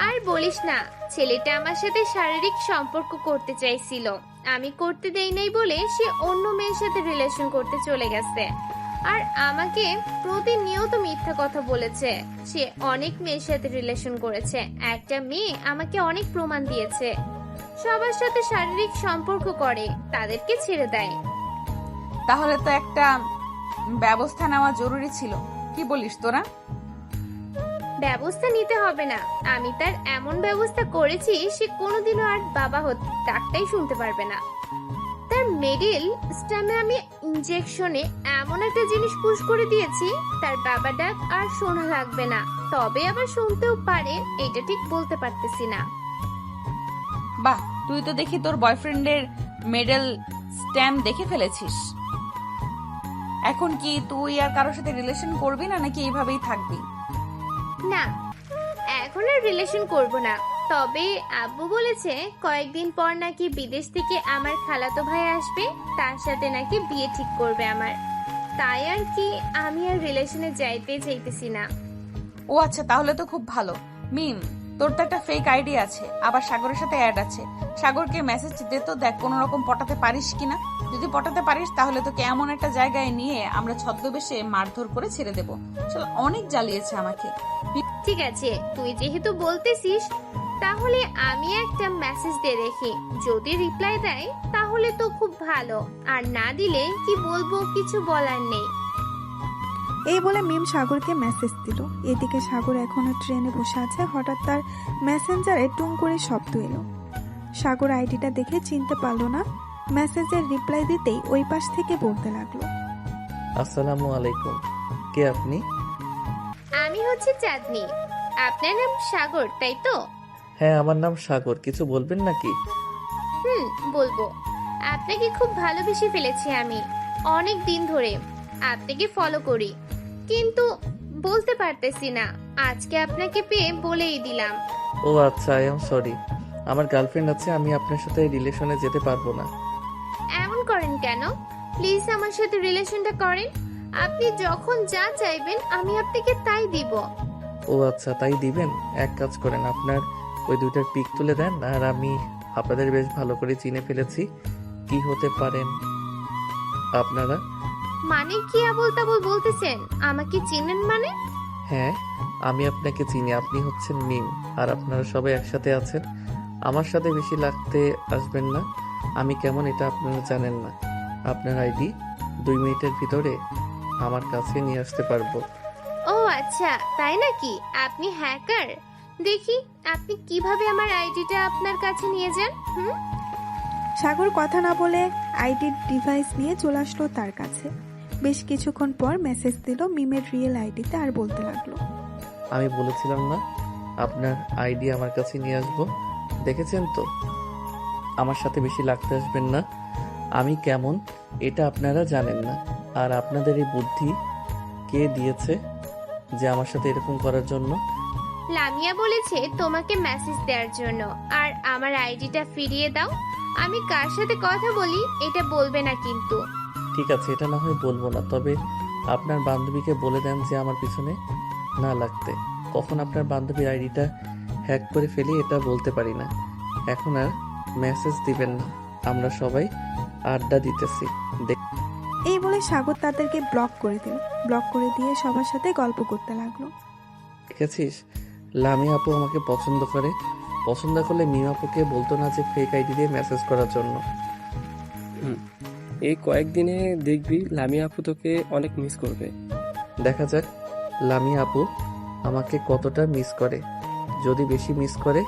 আর বলিস না, ছেলেটা আমার সাথে শারীরিক সম্পর্ক করতে চাইছিল, আমি করতে দেই নাই বলে সে অন্য মেয়ের সাথে রিলেশন করতে চলে গেছে। আর আমাকে প্রতিনিয়ত মিথ্যা কথা বলেছে। সে অনেক মেয়ের সাথে রিলেশন করেছে। একটা মেয়ে আমাকে অনেক প্রমাণ দিয়েছে। সবার সাথে শারীরিক সম্পর্ক করে, তাদেরকে ছেড়ে দেয়। তাহলে তো একটা ব্যবস্থা নেওয়া জরুরি ছিল। কি বলিস তোরা? ব্যবস্থা নিতে হবে না, আমি তার এমন ব্যবস্থা করেছি সে কোনোদিনও আর বাবা ডাকটাই শুনতে পারবে না। তার মিডল স্টামে আমি ইনজেকশনে এমন একটা জিনিস পুশ করে দিয়েছি, তার বাবা ডাক আর শোনা লাগবে না। তবে আবার শুনতেও পারে, এটা ঠিক বলতে পারতেছি না। বাহ, তুই তো দেখি তোর বয়ফ্রেন্ডের মেডেল স্ট্যাম্প দেখে ফেলেছিস। এখন কি তুই আর কারোর সাথে রিলেশন করবি না, নাকি এইভাবেই থাকবি? না, এখন আর রিলেশন করব না। তবে আব্বু বলেছে কয়েকদিন পর নাকি বিদেশ থেকে আমার খালাতো ভাই আসবে, তার সাথে নাকি বিয়ে ঠিক করবে আমার। তাই আর কি আমি আর রিলেশনে যাইতে চাইতেছি না। ও আচ্ছা, তাহলে তো খুব ভালো। মিম, তোর তো একটা ফেক আইডি আছে, আবার সাগরের সাথে অ্যাড আছে। সাগরকে মেসেজ দে তো, দেখ কোনো রকম পটাতে পারিস কিনা। যদি পটাতে পারিস তাহলে তোকে এমন একটা জায়গায় নিয়ে আমরা ছদ্মবেশে মারধর করে ছেড়ে দেবো। চলো, অনেক জ্বালিয়েছে আমাকে। ঠিক আছে, তুই যেহেতু বলতেছিস তাহলে আমি একটা মেসেজ দিয়ে দেখি। যদি রিপ্লাই দেয় তাহলে তো খুব ভালো, আর না দিলে কি বলবো কিছু বলার নেই। এই বলে মিম সাগরকে মেসেজ দিল। এদিকে সাগর এখনো ট্রেনে বসে আছে। হঠাৎ তার মেসেঞ্জারে টুং করে শব্দ এলো। সাগর আইডিটা দেখে চিনতে পারলো না। মেসেজের রিপ্লাই দিতেই ওই পাশ থেকে বলতে লাগলো, আসসালামু আলাইকুম, কে আপনি? আমি হচ্ছে চাঁদনি। আপনার নাম সাগর, তাই তো? হ্যাঁ, আমার নাম সাগর। কিছু বলবেন নাকি? বলবো। আপনাকে খুব ভালোবেসে ফেলেছি আমি, অনেক দিন ধরে আপনাকে ফলো করি, কিন্তু বলতে পারতেছি না। আজকে আপনাকে পেয়ে বলেই দিলাম। ও আচ্ছা, আই এম সরি। আমার গার্লফ্রেন্ড আছে, আমি আপনার সাথে রিলেশনে যেতে পারবো না। এমন করেন কেন? প্লিজ আমার সাথে রিলেশনটা করেন। আপনি যখন যা চাইবেন আমি আপনাকে তাই দিব। ও আচ্ছা, তাই দিবেন? এক কাজ করেন, আপনার ওই দুইটার পিক তুলে দেন, আর আমি আপনাদের বেশ ভালো করে চিনে ফেলেছি। কি হতে পারেন আপনারা? মানে কি আবল তাবল বলতেছেন? আমাকে চিনেন মানে? হ্যাঁ, আমি আপনাকে চিনি। আপনি হচ্ছেন মিম, আর আপনারা সবাই একসাথে আছেন। আমার সাথে বেশি লাগতে আসবেন না। আমি কেমন এটা আপনারা জানেন না। আপনার আইডি 2 মিনিটের ভিতরে আমার কাছে নিয়ে আসতে পারবো। ও আচ্ছা, তাই নাকি? আপনি হ্যাকার? দেখি আপনি কিভাবে আমার আইডিটা আপনার কাছে নিয়ে যান। সাগর কথা না বলে আইডির ডিভাইস নিয়ে চলে আসলো তার কাছে। বেশ কিছুক্ষণ পর মেসেজ দিল মিমের রিয়েল আইডিতে, আর বলতে লাগলো, আমি বলেছিলাম না আপনার আইডি আমার কাছে নিয়ে আসবো? দেখেছেন তো, আমার সাথে বেশি লাগতে আসবেন না। আমি কেমন এটা আপনারা জানেন না। আর আপনাদের এই বুদ্ধি কে দিয়েছে যে আমার সাথে এরকম করার জন্য? লামিয়া বলেছে তোমাকে মেসেজ দেওয়ার জন্য, আর আমার আইডিটা ফিরিয়ে দাও। আমি কার সাথে কথা বলি এটা বলবে না কিন্তু। ঠিক আছে, এটা না হয় বলবো না, তবে আপনার বান্ধবীকে বলে দেন যে আমার পিছনে না লাগতে। কখন আপনার বান্ধবীর আইডিটা হ্যাক করে ফেলি এটা বলতে পারি না। এখন আর মেসেজ দিবেন না, আমরা সবাই আড্ডা দিতেছি। এই বলে সাগর তাদেরকে ব্লক করে দিল। ব্লক করে দিয়ে সবার সাথে গল্প করতে লাগলো। দেখেছিস, লামি আপু আমাকে পছন্দ করে। পছন্দ করলে মিম আপুকে বলতো না যে ফেক আইডি দিয়ে মেসেজ করার জন্য। এই কয়েকদিনে দেখবি লামিয়া আপু তোকে অনেক মিস করবে। দেখা যাক লামি আপু আমাকে কতটা মিস করে। যদি বেশি মিস করে,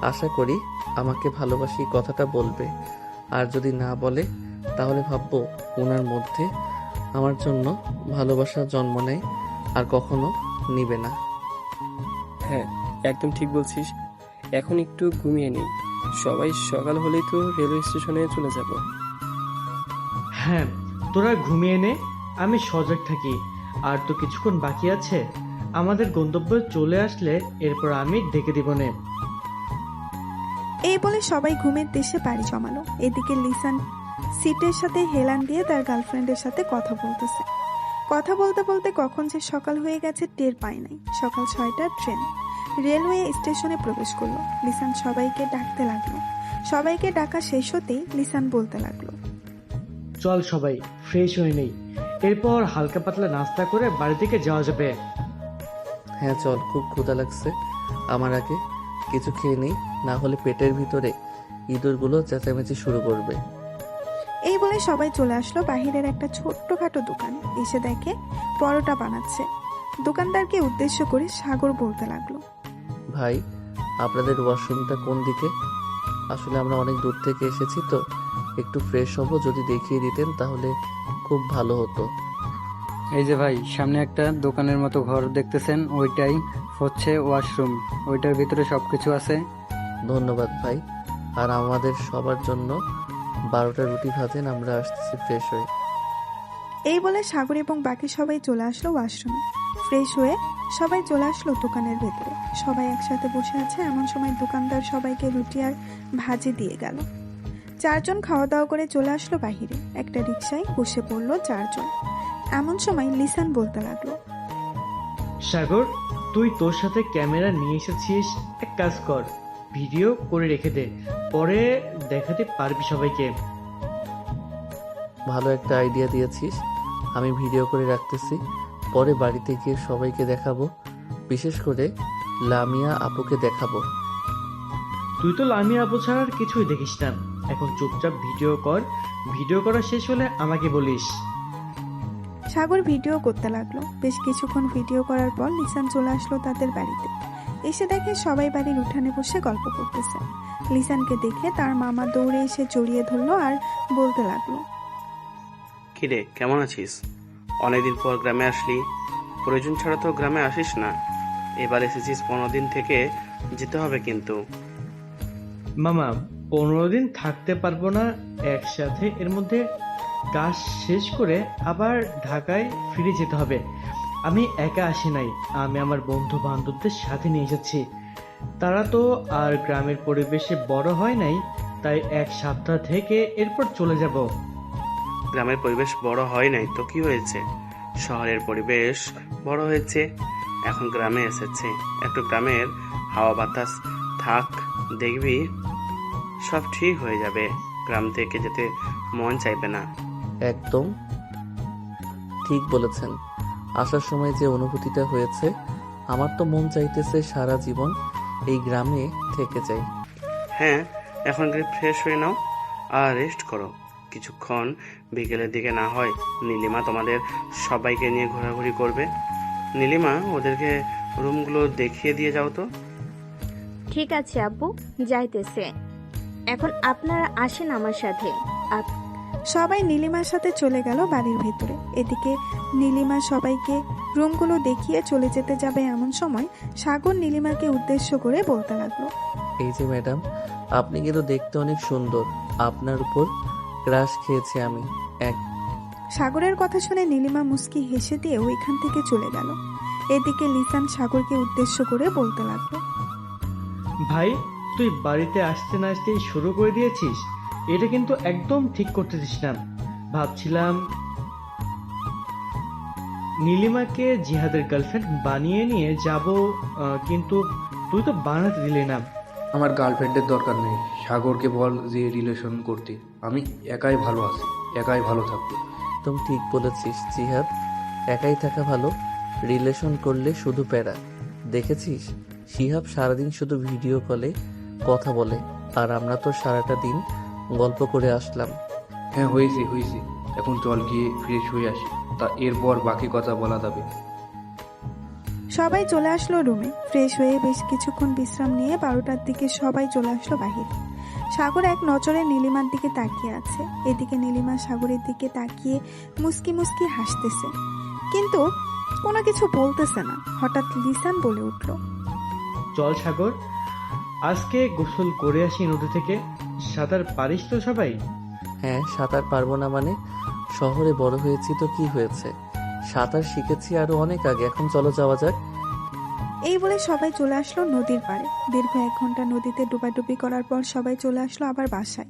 আশা করি আমাকে ভালোবাসি কথাটা বলবে। আর যদি না বলে, তাহলে ভাববো ওনার মধ্যে আমার জন্য ভালোবাসা জন্ম নেয় আর কখনো নিবে না। হ্যাঁ, একদম ঠিক বলছিস। এখন একটু ঘুমিয়ে নেই, সবাই সকাল হলেই তো রেলওয়ে স্টেশনে চলে যাব। হ্যাঁ, তোরা ঘুমিয়ে নে, আমি সজাগ থাকি। আর তো কিছুক্ষণ বাকি আছে। আমাদের গন্তব্যে চলে আসলে এরপর আমি ডেকে দিব নে। এই বলে সবাই ঘুমের দেশে পাড়ি জমালো। এদিকে লিসান সিটের সাথে হেলান দিয়ে তার গার্লফ্রেন্ডের সাথে কথা বলতেছে। কথা বলতে বলতে কখন যে সকাল হয়ে গেছে টের পায় নাই। সকাল 6টার ট্রেন রেলওয়ে স্টেশনে প্রবেশ করলো। লিসান সবাইকে ডাকতে লাগলো। সবাইকে ডাকা শেষ হতেই লিসান বলতে লাগলো, চল সবাই ফ্রেশ হয়ে নেই, এরপর হালকা পাতলা নাস্তা করে বাড়ি থেকে যাওয়া যাবে। হ্যাঁ চল, খুব ক্ষুধা লাগছে। আমার আগে কিছু খেয়ে নিই, না হলে পেটের ভিতরে ইঁদুরগুলো চেঁচামেচি শুরু করবে। এই বলে সবাই চলে আসলো বাহিরের একটা ছোট্টখাটো দোকান। এসে দেখে পরোটা বানাচ্ছে। দোকানদারকে উদ্দেশ্য করে সাগর বলতে লাগলো, ভাই, আপনাদের ওয়াশরুমটা কোন দিকে? আসলে আমরা অনেক দূর থেকে এসেছি তো, একটু ফ্রেশ হব, যদি দেখিয়ে দিতেন তাহলে খুব ভালো হতো। এই যে ভাই, সামনে একটা দোকানের মতো ঘর দেখতেছেন, ওইটাই হচ্ছে ওয়াশরুম। ওইটার ভিতরে সবকিছু আছে। ধন্যবাদ ভাই। আর আমাদের সবার জন্য 12টা রুটি ভাজেন, আমরা আসতেছি ফ্রেশ হয়ে। এই বলে সাগর এবং বাকি সবাই চলে আসলো ওয়াশরুমে। ফ্রেশ হয়ে সবাই চলে আসলো দোকানের ভেতরে। সবাই একসাথে বসে আছে, এমন সময় দোকানদার সবাইকে রুটি আর ভাজি দিয়ে গেল। 4 জন খাওয়া দাওয়া করে চলে আসলো বাহিরে। একটা রিকশায় বসে পড়লো 4 জন। এমন সময় লিসান বলতে লাগলো, সাগর, তুই তোর সাথে ক্যামেরা নিয়ে এসেছিস, এক কাজ কর, ভিডিও করে রেখে দে, পরে দেখাতে পারবি সবাইকে। ভালো একটা আইডিয়া দিয়েছিস, আমি ভিডিও করে রাখতেছি, পরে বাড়িতে গিয়ে সবাইকে দেখাবো, বিশেষ করে লামিয়া আপুকে দেখাবো। তুই তো লামিয়া আপু ছাড়া আর কিছুই দেখিস না, এখন চুপচাপ ভিডিও কর, ভিডিও করা শেষ হলে আমাকে বলিস। সাগর ভিডিও করতে লাগলো। বেশ কিছুক্ষণ ভিডিও করার পর লিসান চলে আসলো তাদের বাড়িতে। এসে দেখে সবাই বাড়ির উঠানে বসে গল্প করতেছে। লিসানকে দেখে তার মামা দৌড়ে এসে জড়িয়ে ধরলো আর বলতে লাগলো, কিরে, কেমন আছিস? অনেকদিন পর গ্রামে আসলি, প্রয়োজন ছাড়া তো গ্রামে আসিস না। এবার এসেছিস 15 দিন থেকে যেতে হবে কিন্তু। মামা, 15 দিন থাকতে পারবো না একসাথে, এর মধ্যে কাজ শেষ করে আবার ঢাকায় ফিরে যেতে হবে। আমি একা আসি নাই, আমি আমার বন্ধু বান্ধবদের সাথে নিয়ে এসেছি। তারা তো আর গ্রামের পরিবেশে বড় হয় নাই, তাই 1 সপ্তাহ থেকে এরপর চলে যাব। গ্রামের পরিবেশ বড় হয় নাই তো কি হয়েছে? শহরের পরিবেশ বড় হয়েছে, এখন গ্রামে এসেছে। একটু গ্রামের হাওয়া বাতাস থাক, দেখবি সব ঠিক হয়ে যাবে। গ্রাম থেকে যেতে মন চাইবে না। একদম ঠিক বলেছেন। আসার সময় যে অনুভূতিটা হয়েছে, আমার তো মন চাইতেছে সারা জীবন এই গ্রামে থেকে যাই। হ্যাঁ, এখন গিয়ে ফ্রেশ হয়ে নাও আর রেস্ট করো কিছুক্ষণ। বিকেলের দিকে না হয় নীলিমা তোমাদের সবাইকে নিয়ে ঘোরাঘুরি করবে। নীলিমা, ওদেরকে রুমগুলো দেখিয়ে দিয়ে যাও তো। ঠিক আছে আব্বু, যাইতেছে। এখন আপনারা আসেন আমার সাথে। সবাই নীলিমার সাথে চলে গেল বাড়ির ভেতরে। এদিকে নীলিমা সবাইকে রুমগুলো দেখিয়ে চলে যেতে যাবে, এমন সময় সাগর নীলিমাকে উদ্দেশ্য করে বলতে লাগলো, এই যে ম্যাডাম, আপনি কিন্তু দেখতে অনেক সুন্দর, আপনার উপর ক্রাশ খেয়েছি আমি। সাগরের কথা শুনে নীলিমা মুস্কি হেসে দিয়ে ওইখান থেকে চলে গেল। এদিকে লিসান সাগরকে উদ্দেশ্য করে বলতে লাগলো, ভাই, তুই বাড়িতে আসতে না আসতেই শুরু করে দিয়েছিস, এটা কিন্তু একদম ঠিক করতেছিস না। ভাবছিলাম নীলিমাকে জিহাদের গার্লফ্রেন্ড বানিয়ে নিয়ে যাব, কিন্তু তুই তো বানাতে দিলি না। আমার গার্লফ্রেন্ডের দরকার নেই, সাগরকে বল যে রিলেশন করতে। আমি একাই ভালো আছি, একাই ভালো থাকবো। তুমি ঠিক বলেছিস জিহাদ, একাই থাকা ভালো, রিলেশন করলে শুধু প্যারা। দেখেছিস শিহাব সারাদিন শুধু ভিডিও কলে কথা বলে, আর আমরা তো সারাটা দিন গল্প করে আসলাম। হ্যাঁ হয়েছে, এখন চল গিয়ে ফ্রেশ হয়ে আসি, তা এরপর বাকি কথা বলা যাবে। সবাই চলে আসলো রুমে। ফ্রেশ হয়ে বেশ কিছুক্ষণ বিশ্রাম নিয়ে 12টার দিকে সবাই চলে আসলো বাহিরে। সাগর এক নজরে নীলিমার দিকে তাকিয়ে আছে। এদিকে নীলিমা সাগরের দিকে তাকিয়ে মুস্কি মুস্কি হাসতেছে, কিন্তু কোনো কিছু বলতেছে না। হঠাৎ লিসান বলে উঠল, চল সাগর, আজকে গোসল করে আসি নদী থেকে। সাঁতার পারিস তো সবাই? হ্যাঁ, সাঁতার পারবো না মানে? শহরে বড় হয়েছি তো কি হয়েছে, সাঁতার শিখেছি আরো অনেক আগে। এখন চলো যাওয়া যাক। এই বলে সবাই চলে আসলো নদীর পাড়ে। দীর্ঘ 1 ঘন্টা নদীতে ডুবাডুবি করার পর সবাই চলে আসলো আবার বাসায়।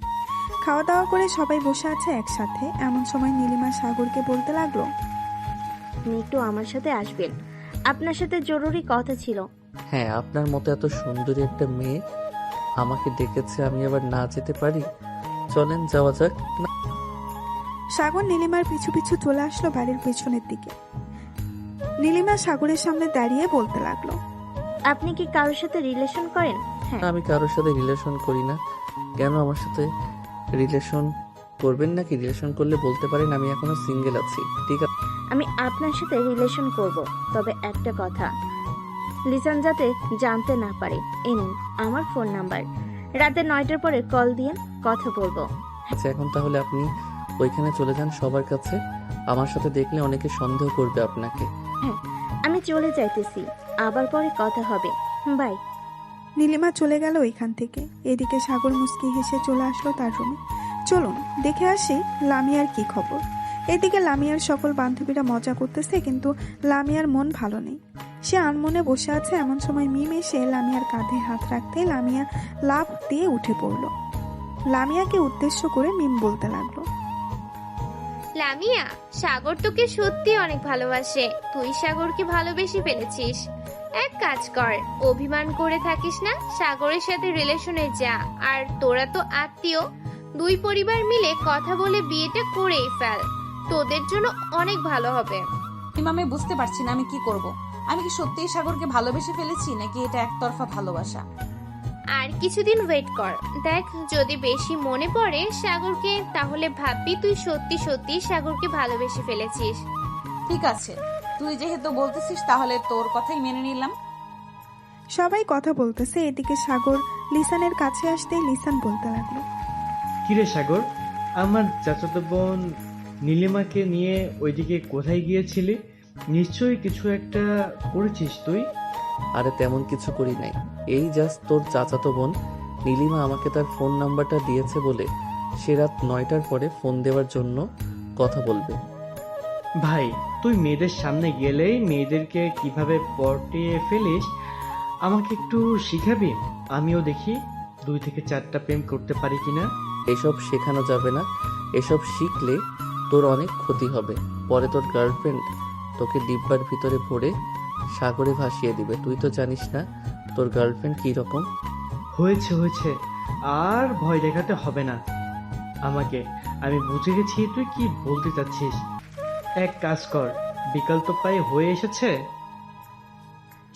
খাওয়া দাওয়া করে সবাই বসে আছে একসাথে। এমন সময় নীলিমা সাগরকে বলতে লাগলো, আপনি একটু আমার সাথে আসবেন, আপনার সাথে জরুরি কথা ছিল। হ্যাঁ, আপনার মতো এত সুন্দরী একটা মেয়ে আমাকে ডেকেছে, আমি আবার না যেতে পারি? চলেন যাওয়া যাক। সাগর নীলিমার পিছু পিছু চলে আসলো বাড়ির পেছনের দিকে। নীলিমা সাগরের সামনে দাঁড়িয়ে বলতে লাগলো, আপনি কি কারোর সাথে রিলেশন করেন? হ্যাঁ। আমি কারোর সাথে রিলেশন করি না। কেন আমার সাথে রিলেশন করবেন নাকি? রিলেশন করলে বলতে পারেন, আমি এখনো সিঙ্গেল আছি। ঠিক আছে, আমি আপনার সাথে রিলেশন করব, তবে একটা কথা, লিসান যাতে জানতে না পারে। এই নিন আমার ফোন নাম্বার, রাতে 9টার পরে কল দিয়ে কথা বলবো। আচ্ছা এখন তাহলে আপনি ওইখানে চলে যান সবার কাছে। আমার সাথে দেখলে অনেকে সন্দেহ করবে আপনাকে। হ্যাঁ, আমি চলে যাইতেছি, আবার পরে কথা হবে, বাই। নীলিমা চলে গেল ওইখান থেকে। এদিকে সাগর মুচকি হেসে চলে আসলো তার রুমে। চলুন দেখে আসি লামিয়ার কি খবর। এদিকে লামিয়ার সকল বান্ধবীরা মজা করতেছে, কিন্তু লামিয়ার মন ভালো নেই। সে আনমনে বসে আছে। এমন সময় মিম এসে লামিয়ার কাঁধে হাত রাখতে লামিয়া লাফ দিয়ে উঠে পড়ল। লামিয়াকে উদ্দেশ্য করে মিম বলতে লাগলো, লামিয়া, সাগর তোকে সত্যি অনেক ভালোবাসে। তুই সাগরকে ভালোবেসে ফেলেছিস। এক কাজ কর, অভিমান করে থাকিস না, সাগরের সাথে রিলেশনে যা। আর তোরা তো আত্মীয়, দুই পরিবার মিলে কথা বলে বিয়েটা করেই ফেল, তোদের জন্য অনেক ভালো হবে। আমি বুঝতে পারছি না আমি কি করব। আমি কি সত্যিই সাগরকে ভালোবেসে ফেলেছি নাকি এটা একতরফা ভালোবাসা? আর কিছুদিন ওয়েট কর, দেখ যদি বেশি মনে পড়ে সাগরকে, তাহলে ভাববি তুই সত্যি সত্যি সাগরকে ভালোবেসে ফেলেছিস। ঠিক আছে, তুই যেহেতু বলতেছিস তাহলে তোর কথাই মেনে নিলাম। সবাই কথা বলতেছে। এদিকে সাগর লিসানের কাছে আসতেই লিসান বলতে লাগলো, কিরে সাগর, আমার চাচাতো বোন নীলিমাকে নিয়ে ওইদিকে কোথায় গিয়েছিলি? নিশ্চয়ই কিছু একটা করেছিস তুই। আরে তেমন কিছু করি নাই, এই জাস্ট তোর চাচাতো বোন নীলিমা আমাকে তার ফোন নাম্বারটা দিয়েছে বলে সে রাত 9টার পরে ফোন দেওয়ার জন্য কথা বলবে। ভাই, তুই মেয়েদের সামনে গেলেই মেয়েদেরকে কিভাবে পটিয়ে ফেলিস আমাকে একটু শিখাবি? আমিও দেখি 2 থেকে 4টা প্রেম করতে পারি কিনা। এসব শেখানো যাবে না, এসব শিখলে তোর অনেক ক্ষতি হবে। পরে তোর গার্লফ্রেন্ড তোকে ডিব্বার ভিতরে ভরে সাগরে ভাসিয়ে দিবে। তুই তো জানিস না তোর গার্লফ্রেন্ড কি রকম। হয়েছে হয়েছে, আর ভয় দেখাতে হবে না আমাকে। আমি বুঝে গেছি তুই কি বলতে চাচ্ছিস। এক কাজ কর, বিকাল তো প্রায় হয়ে এসেছে,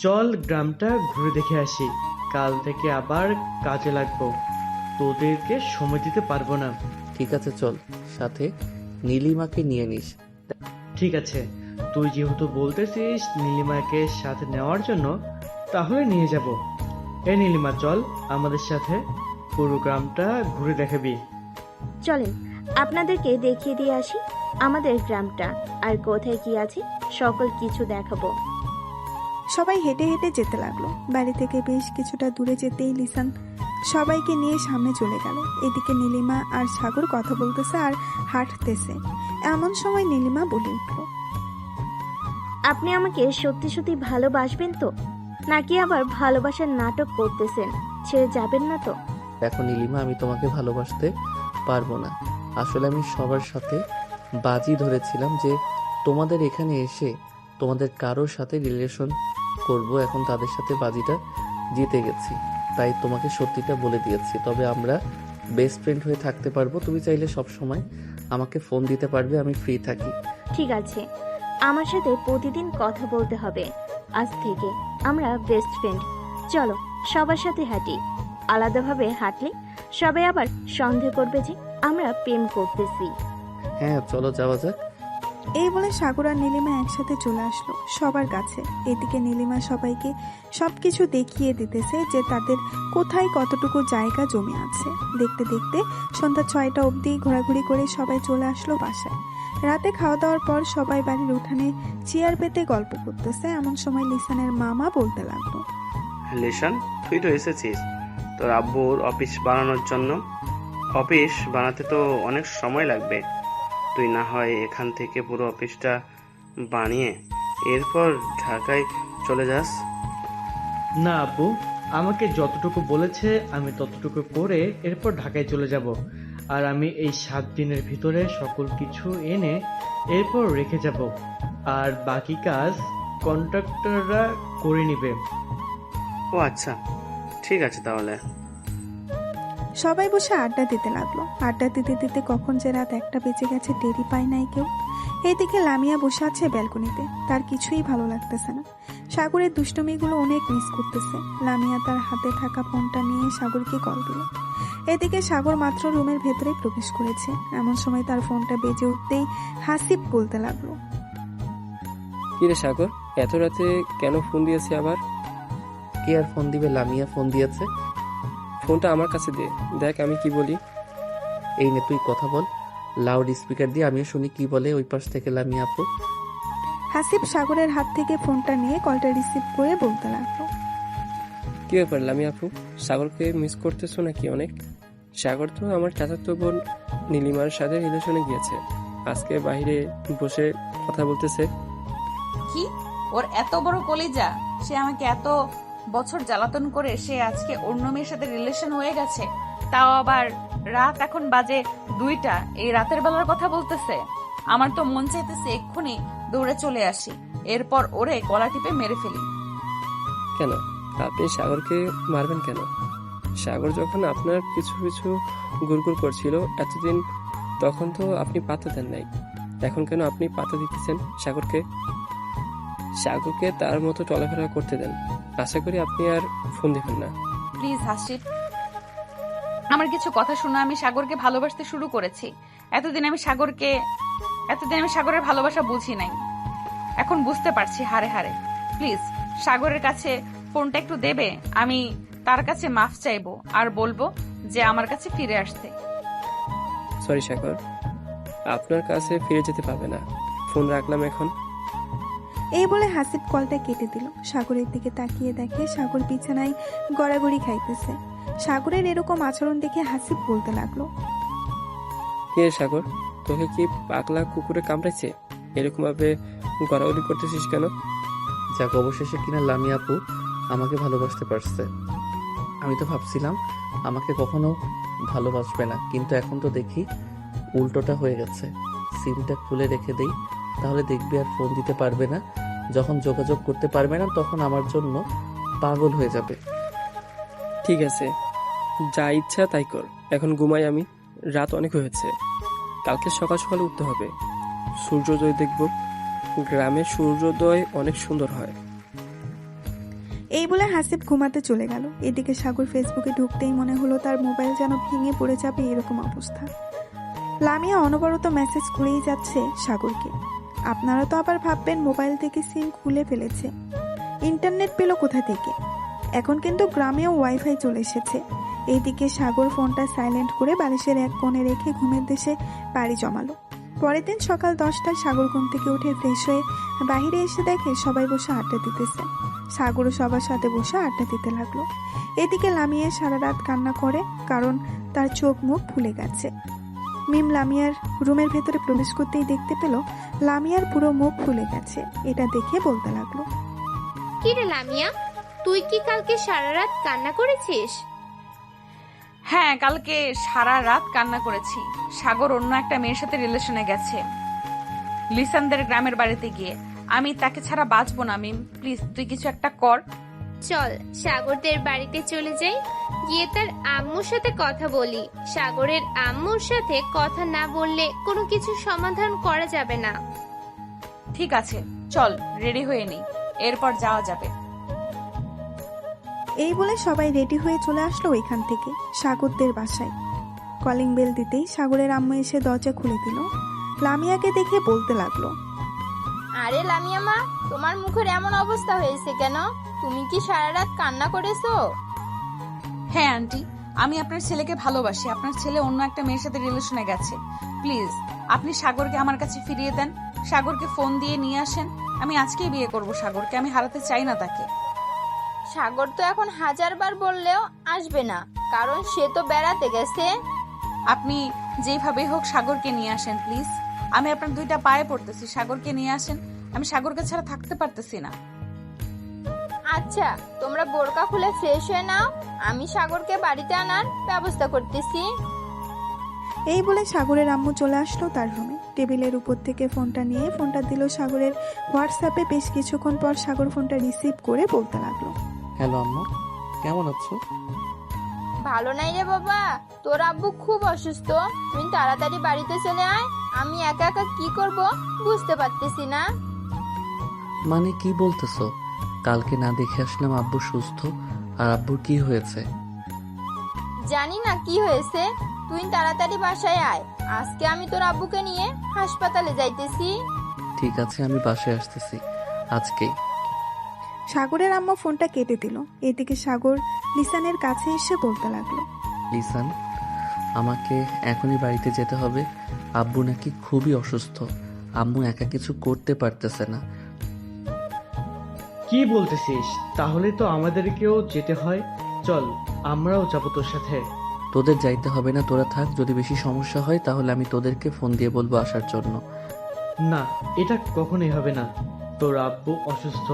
চল গ্রামটা ঘুরে দেখে আসি। কাল থেকে আবার কাজে লাগবো, তোদেরকে সময় দিতে পারবো না। ঠিক আছে চল, সাথে নীলিমাকে নিয়ে নিস। ঠিক আছে, তুই যেহেতু বলতেছিস নীলিমাকে সাথে নেওয়ার জন্য, তাহলে নিয়ে যাব। নীলিমা চল আমাদের সাথে, পুরো গ্রামটা ঘুরে দেখাবি। চলেন আপনাদেরকে দেখিয়ে দিয়ে আসি আমাদের গ্রামটা, আর কোথায় কি আছে সকল কিছু দেখাবো। সবাই হেঁটে হেঁটে যেতে লাগলো। বাড়ি থেকে বেশ কিছুটা দূরে যেতেই লিসান সবাইকে নিয়ে সামনে চলে গেল। এদিকে নীলিমা আর সাগর কথা বলতেছে আর হাঁটতেছে। এমন সময় নীলিমা বলে উঠল, আপনি আমাকে সত্যি সত্যি ভালোবাসবেন তো, নাকি আবার ভালোবাসার নাটক করতেছেন? ছেড়ে যাবেন না তো? দেখো নীলিমা, আমি তোমাকে ভালোবাসতে পারবো না। আসলে আমি সবার সাথে বাজি ধরেছিলাম যে তোমাদের এখানে এসে তোমাদের কারোর সাথে রিলেশন করব। এখন তাদের সাথে বাজিটা জিতে গেছি, তাই তোমাকে সত্যিটা বলে দিয়েছি। তবে আমরা বেস্ট ফ্রেন্ড হয়ে থাকতে পারবো। তুমি চাইলে সব সময় আমাকে ফোন দিতে পারবে, আমি ফ্রি থাকি। ঠিক আছে, আমার সাথে প্রতিদিন কথা বলতে হবে। আজ থেকে আমরা বেস্ট ফ্রেন্ড। চলো সবার সাথে হাঁটি। আলাদাভাবে হাঁটলে সবাই আবার সন্দেহ করবে যে আমরা প্রেম করতেছি। হ্যাঁ চলো যাওয়া যাক। এই বলে সাগর আর নীলিমা একসাথে চলে আসলো সবার কাছে। এদিকে নীলিমা সবাইকে সবকিছু দেখিয়ে দিতেছে যে তাদের কোথায় কতটুকু জায়গা জমে আছে। দেখতে দেখতে সন্ধ্যা 6টা অবধি ঘোরাঘুরি করে সবাই চলে আসলো বাসায়। রাতে খাওয়া দাওয়ার পর সবাই বাড়ির উঠানে চেয়ার পেতে গল্প করতেছে। এমন সময় লিসানের মামা বলতে লাগলো, লিসান, তুই তো এসেছিস তোর আব্বুর অফিস বানানোর জন্য। অফিস বানাতে তো অনেক সময় লাগবে, তুই না হয় এখান থেকে পুরো অফিসটা বানিয়ে এরপর ঢাকায় চলে যাস। না আব্বু, আমাকে যতটুকু বলেছে আমি ততটুকু করে এরপর ঢাকায় চলে যাব। আর আমি এই 7 দিনের ভিতরে সকল কিছু এনে এরপর রেখে যাব, আর বাকি কাজ কন্ট্রাক্টররা করে নেবে। ও আচ্ছা, ঠিক আছে তাহলে। সবাই বসে আড্ডা দিতে লাগলো। আড্ডা দিতে দিতে কখন যে রাত 1টা বেজে গেছে টেরই পায় নাই কেউ। এইদিকে লামিয়া বসে আছে ব্যালকনিতে, তার কিছুই ভালো লাগতেছে না। সাগরের দুষ্টুমিগুলো অনেক মিস করতেছে। লামিয়া তার হাতে থাকা ফোনটা নিয়ে সাগরকে কল দিল। এদিকে সাগর মাত্র রুমের ভেতরে প্রবেশ করেছে, এমন সময় তার ফোনটা বেজে উঠতেই হাসিব বলতে লাগলো, কিরে সাগর, এত রাতে কেন ফোন দিয়েছি আবার? কে আর ফোন দিবে? লামিয়া ফোন দিয়েছে। ফোনটা আমার কাছে দে, দেখ আমি কি বলি। এই নে, তুই কথা বল লাউড স্পিকার দিয়ে, আমিও শুনি কি বলে ওই পাশ থেকে লামিয়া আপু। হাসিব সাগরের হাত থেকে ফোনটা নিয়ে কলটা রিসিভ করে বলতে লাগলো, কি ব্যাপার লামিয়া আপু, সাগরকে মিস করতেছো নাকি অনেক? সাগর তো আমার চাচাতো বোন নীলিমার সাথে রিলেশনে গিয়েছে, আজকে বাইরে বসে কথা বলতেছে। কি ওর এত বড় কলিজা, সে আমাকে এত বছর জ্বালাতন করে সে আজকে অন্য মেয়ের সাথে রিলেশন হয়ে গেছে, তাও আবার রাত এখন বাজে 2টা, এই রাতের বেলার কথা বলতেছে। আমার তো মন চাইতেছে এক্ষুনি দৌড়ে চলে আসি, এরপর ওরে গলা টিপে মেরে ফেলি। কেন আপনি সাগরকে মারবেন কেন? সাগর যখন আপনার পিছু পিছু গুড়গুড় করছিল এতদিন, তখন তো আপনি পাতা দেন নাই, এখন কেন আপনি পাতা দিতেছেন সাগরকে? সাগরকে তার মতো চলাফেরা করতে দেন, আশা করি আপনি আর ফোন দিবেন না। প্লিজ হাসিব, আমার কিছু কথা শোনা। আমি সাগরকে ভালোবাসতে শুরু করেছি। এতদিন আমি সাগরের ভালোবাসা বুঝি নাই, এখন বুঝতে পারছি হারে হারে। প্লিজ সাগরের কাছে ফোনটা একটু দেবে, আমি তার কাছে মাফ চাইবো আর বলবো যে আমার কাছে ফিরে আসতে। সরি সাগর, আপনার কাছে ফিরে যেতে পারবে না, ফোন রাখলাম এখন। এই বলে হাসিব কলটা কেটে দিল। সাগরের দিকে তাকিয়ে দেখে সাগর বিছানায় গড়াগড়ি খাইতেছে। সাগরের এরকম আচরণ দেখে হাসিব বলতে লাগলো, কে সাগর, তোকে কি পাগলা কুকুরে কামড়াইছে? এরকম ভাবে গড়াগড়ি করতেছিস কেন? যাক, অবশেষে কিনা লামিয়া আপু আমাকে ভালোবাসতে পারছে। আমি তো ভাবছিলাম আমাকে কখনো ভালোবাসবে না, কিন্তু এখন তো দেখি উল্টোটা হয়ে গেছে। সিমটা খুলে রেখে দেই, তাহলে দেখবি আর ফোন দিতে পারবে না। যখন যোগাযোগ করতে পারবে না তখন আমার জন্য পাগল হয়ে যাবে। ঠিক আছে, যা ইচ্ছা তাই কর, এখন ঘুমাই আমি, রাত অনেক হয়েছে, কালকে সকাল সকালে উঠতে হবে, সূর্যোদয় দেখব। গ্রামের সূর্যোদয় অনেক সুন্দর হয়। এই বলে হাসিব ঘুমাতে চলে গেল। এদিকে সাগর ফেসবুকে ঢুকতেই মনে হলো তার মোবাইল যেন ভেঙে পড়ে যাবে, এরকম অবস্থা। লামিয়া অনবরত মেসেজ করেই যাচ্ছে সাগরকে। আপনারা তো আবার ভাববেন মোবাইল থেকে সিম খুলে ফেলেছে, ইন্টারনেট পেল কোথা থেকে? এখন কিন্তু গ্রামেও ওয়াইফাই চলে এসেছে। এইদিকে সাগর ফোনটা সাইলেন্ট করে বালিশের এক কোণে রেখে ঘুমের দেশে পাড়ি জমালো। পরের দিন সকাল 10টায় সাগর ঘুম থেকে উঠে ফ্রেশ হয়ে বাহিরে এসে দেখে সবাই বসে আড্ডা দিতেছে। সাগরও সবার সাথে বসে আড্ডা দিতে লাগলো। এদিকে লামিয়া সারা রাত কান্না করে, কারণ তার চোখ মুখ ফুলে গেছে। মিম লামিয়ার রুমের ভেতরে প্রবেশ করতেই দেখতে পেল লামিয়ার পুরো মুখ ফুলে গেছে। এটা দেখে বলতে লাগলো, কি রে লামিয়া, তুই কি কালকে সারা রাত কান্না করেছিস? হ্যাঁ, কালকে সারা রাত কান্না করেছি। সাগর অন্য একটা মেয়ের সাথে রিলেশনে গেছে, লিসানদের গ্রামের বাড়িতে গিয়ে। আমি তাকে ছাড়া বাঁচবো না। মিম প্লিজ তুই কিছু একটা কর। চল সাগরদের বাড়িতে চলে যাই, গিয়ে তার আম্মুর সাথে কথা বলি। সাগরের আম্মুর সাথে কথা না বললে কোনো কিছু সমাধান করা যাবে না। ঠিক আছে, চল রেডি হয়ে নেই, এরপর যাওয়া যাবে। এই বলে সবাই রেডি হয়ে চলে আসলো ওইখান থেকে সাগরদের বাসায়। কলিং বেল দিতেই সাগরের আম্মু এসে দরজা খুলে দিল। লামিয়াকে দেখে বলতে লাগলো, আরে লামিয়া মা, তোমার মুখের এমন অবস্থা হয়েছে কেন? তুমি কি সারা রাত কান্না করেছো? হ্যাঁ আন্টি, আমি আপনার ছেলেকে ভালোবাসি। আপনার ছেলে অন্য একটা মেয়ের সাথে রিলেশনে গেছে। প্লিজ আপনি সাগরকে আমার কাছে ফিরিয়ে দেন। সাগরকে ফোন দিয়ে নিয়ে আসেন। আমি আজকেই বিয়ে করব সাগরকে, আমি হারাতে চাই না তাকে। সাগর তো এখন 1000বার বললেও আসবে না, কারণ সে তো বেড়াতে গেছে। আপনি যেভাবেই হোক সাগরকে নিয়ে আসেন প্লিজ। আমি আপনার 2টা পায়ে পড়তেছি, সাগরকে নিয়ে আসেন। আমি সাগরকে ছাড়া থাকতে পারতেছি না। আচ্ছা, তোমরা বোরকা খুলে ফ্রেশ হয়ে নাও, আমি সাগরকে বাড়িতে আনার ব্যবস্থা করতেছি। এই বলে সাগরের আম্মু চলে আসলো তার রুমে। টেবিলের উপর থেকে ফোনটা নিয়ে ফোনটা দিল সাগরের হোয়াটসঅ্যাপে। বেশ কিছুক্ষণ পর সাগর ফোনটা রিসিভ করে বলতে লাগলো, হ্যালো আম্মু, কেমন আছো? ভালো নাই রে বাবা, তোর আব্বু খুব অসুস্থ, তুই তাড়াতাড়ি বাড়িতে চলে আয়। আমি একা একা কি করব বুঝতে পারতেছি না। মানে কি বলতেছো? কালকে না দেখে আসলাম আব্বু সুস্থ, আর আব্বুর কি হয়েছে? জানি না কি হয়েছে, তুই তাড়াতাড়ি বাসায় আয়। আজকে আমি তোর আব্বুকে নিয়ে হাসপাতালে যাইতেছি। ঠিক আছে, আমি বাসায় আসতেছি আজকেই। সাগরের আম্মা ফোনটা কেটে দিল। এদিকে সাগর লিসানের কাছে এসে বলতে লাগলো, লিসান, আমাকে এখনই বাড়িতে যেতে হবে। আব্বু নাকি খুবই অসুস্থ, আম্মু একা কিছু করতে পারতেছে না। কি বলতেছিস? তাহলে তো আমাদেরকেও যেতে হয়। চল, আমরাও যাবো তোর সাথে। তোদের যাইতে হবে না, তোরা থাক। যদি বেশি সমস্যা হয় তাহলে আমি তোদেরকে ফোন দিয়ে বলবো আসার জন্য। না, এটা কখনোই হবে না। তোর আব্বু অসুস্থ,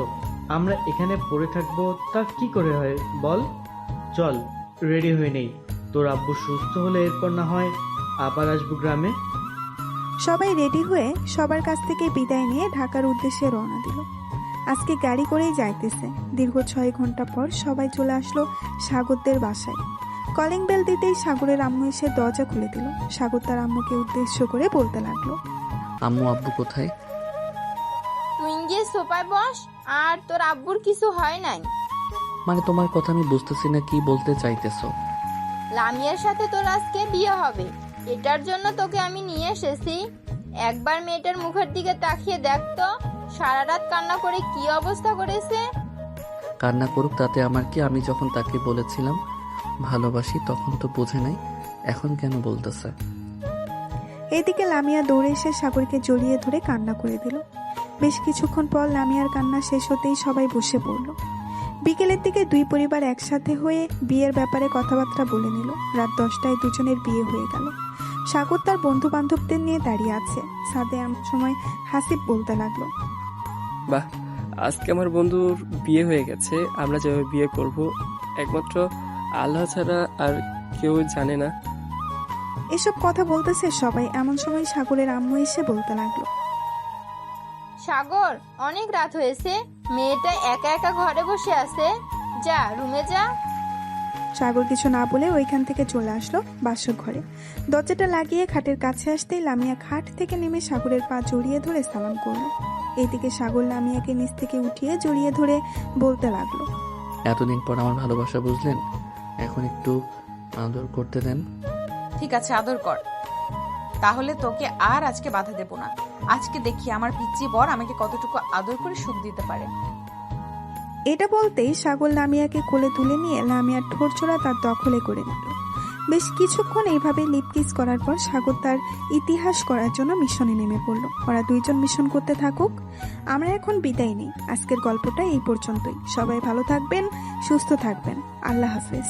আমরা এখানে পড়ে থাকবো তা কি করে হয় বল? চল, রেডি হয়ে নেই। তোর আব্বু সুস্থ হলে এরপর না হয় আবার আসবো গ্রামে। সবাই রেডি হয়ে সবার কাছ থেকে বিদায় নিয়ে ঢাকার উদ্দেশ্যে রওনা দিল। আজকে গাড়ি করেই যাইতেছে। দীর্ঘ 6 ঘন্টা পর সবাই চলে আসলো সাগরদের বাসায়। কলিং বেল দিতেই সাগরের আম্মু এসে দরজা খুলে দিল। সাগর তার আম্মুকে উদ্দেশ্য করে বলতে লাগলো, আম্মু আব্বু কোথায়? তুই গিয়ে সোফায় বস, আর তোর আব্বুর কিছু হয় নাই। মানে তোমার কথা আমি বুঝতেছি না, কি বলতে চাইতেছো? লামিয়ার সাথে তোর আজকে বিয়ে হবে, এটার জন্য তোকে আমি নিয়ে এসেছি। একবার মেয়েটার মুখের দিকে তাকিয়ে দেখ তো, সারা রাত কান্না করে কি অবস্থা করেছে। কান্না করুক, তাতে আমার কি? আমি যখন তাকে বলেছিলাম ভালোবাসি তখন তো বোঝে নাই, এখন কেন বলতেছে? এদিকে লামিয়া দৌড়ে এসে সাগরকে জড়িয়ে ধরে কান্না করে দিল। বেশ কিছুক্ষণ পর লামিয়ার কান্না শেষ হতেই সবাই বসে পড়ল। বিকেলের দিকে দুই পরিবার একসাথে হয়ে বিয়ের ব্যাপারে কথাবার্তা বলে নিল। রাত 10টায় দুজনের বিয়ে হয়ে গেল। সাগর তার বন্ধু বান্ধবদের নিয়ে দাঁড়িয়ে আছে। সাথে এমন সময় হাসিব বলতে লাগলো, বাহ, আজকে আমার বন্ধুর বিয়ে হয়ে গেছে। আমরা যেভাবে বিয়ে করব একমাত্র আল্লাহ ছাড়া আর কেউ জানে না। এসব কথা বলতেছে সবাই। এমন সময় সাগরের আম্মু এসে বলতে লাগলো, সাগর, অনেক রাত হয়েছে, মেয়েটা একা একা ঘরে বসে আছে, যা রুমে যা। সাগর কিছু না বলে ওইখান থেকে চলে আসলো বাসর ঘরে। দরজাটা লাগিয়ে খাটের কাছে আসতেই লামিয়া খাট থেকে নেমে সাগরের পা জড়িয়ে ধরে সালাম করলো। এইদিকে সাগর লামিয়াকে নিচ থেকে উঠিয়ে জড়িয়ে ধরে বলতে লাগলো, এতদিন পর আমার ভালোবাসা বুঝলেন, এখন একটু আদর করতে দেন। ঠিক আছে, আদর কর। তাহলে তোকে আর আজকে বাধা দেব না। আজকে দেখি আমার পিচ্চি বর আমাকে কতটুকু আদর করে সুখ দিতে পারে। এটা বলতেই সাগর লামিয়াকে কোলে তুলে নিয়ে লামিয়ার ঠোঁটজোড়া তার দখলে করে নিল। বেশ কিছুক্ষণ এইভাবে লিপকিস করার পর সাগর তার ইতিহাস করার জন্য মিশনে নেমে পড়ল। ওরা দুইজন মিশন করতে থাকুক, আমরা এখন বিদায় নেই। আজকের গল্পটা এই পর্যন্তই। সবাই ভালো থাকবেন, সুস্থ থাকবেন। আল্লাহ হাফেজ।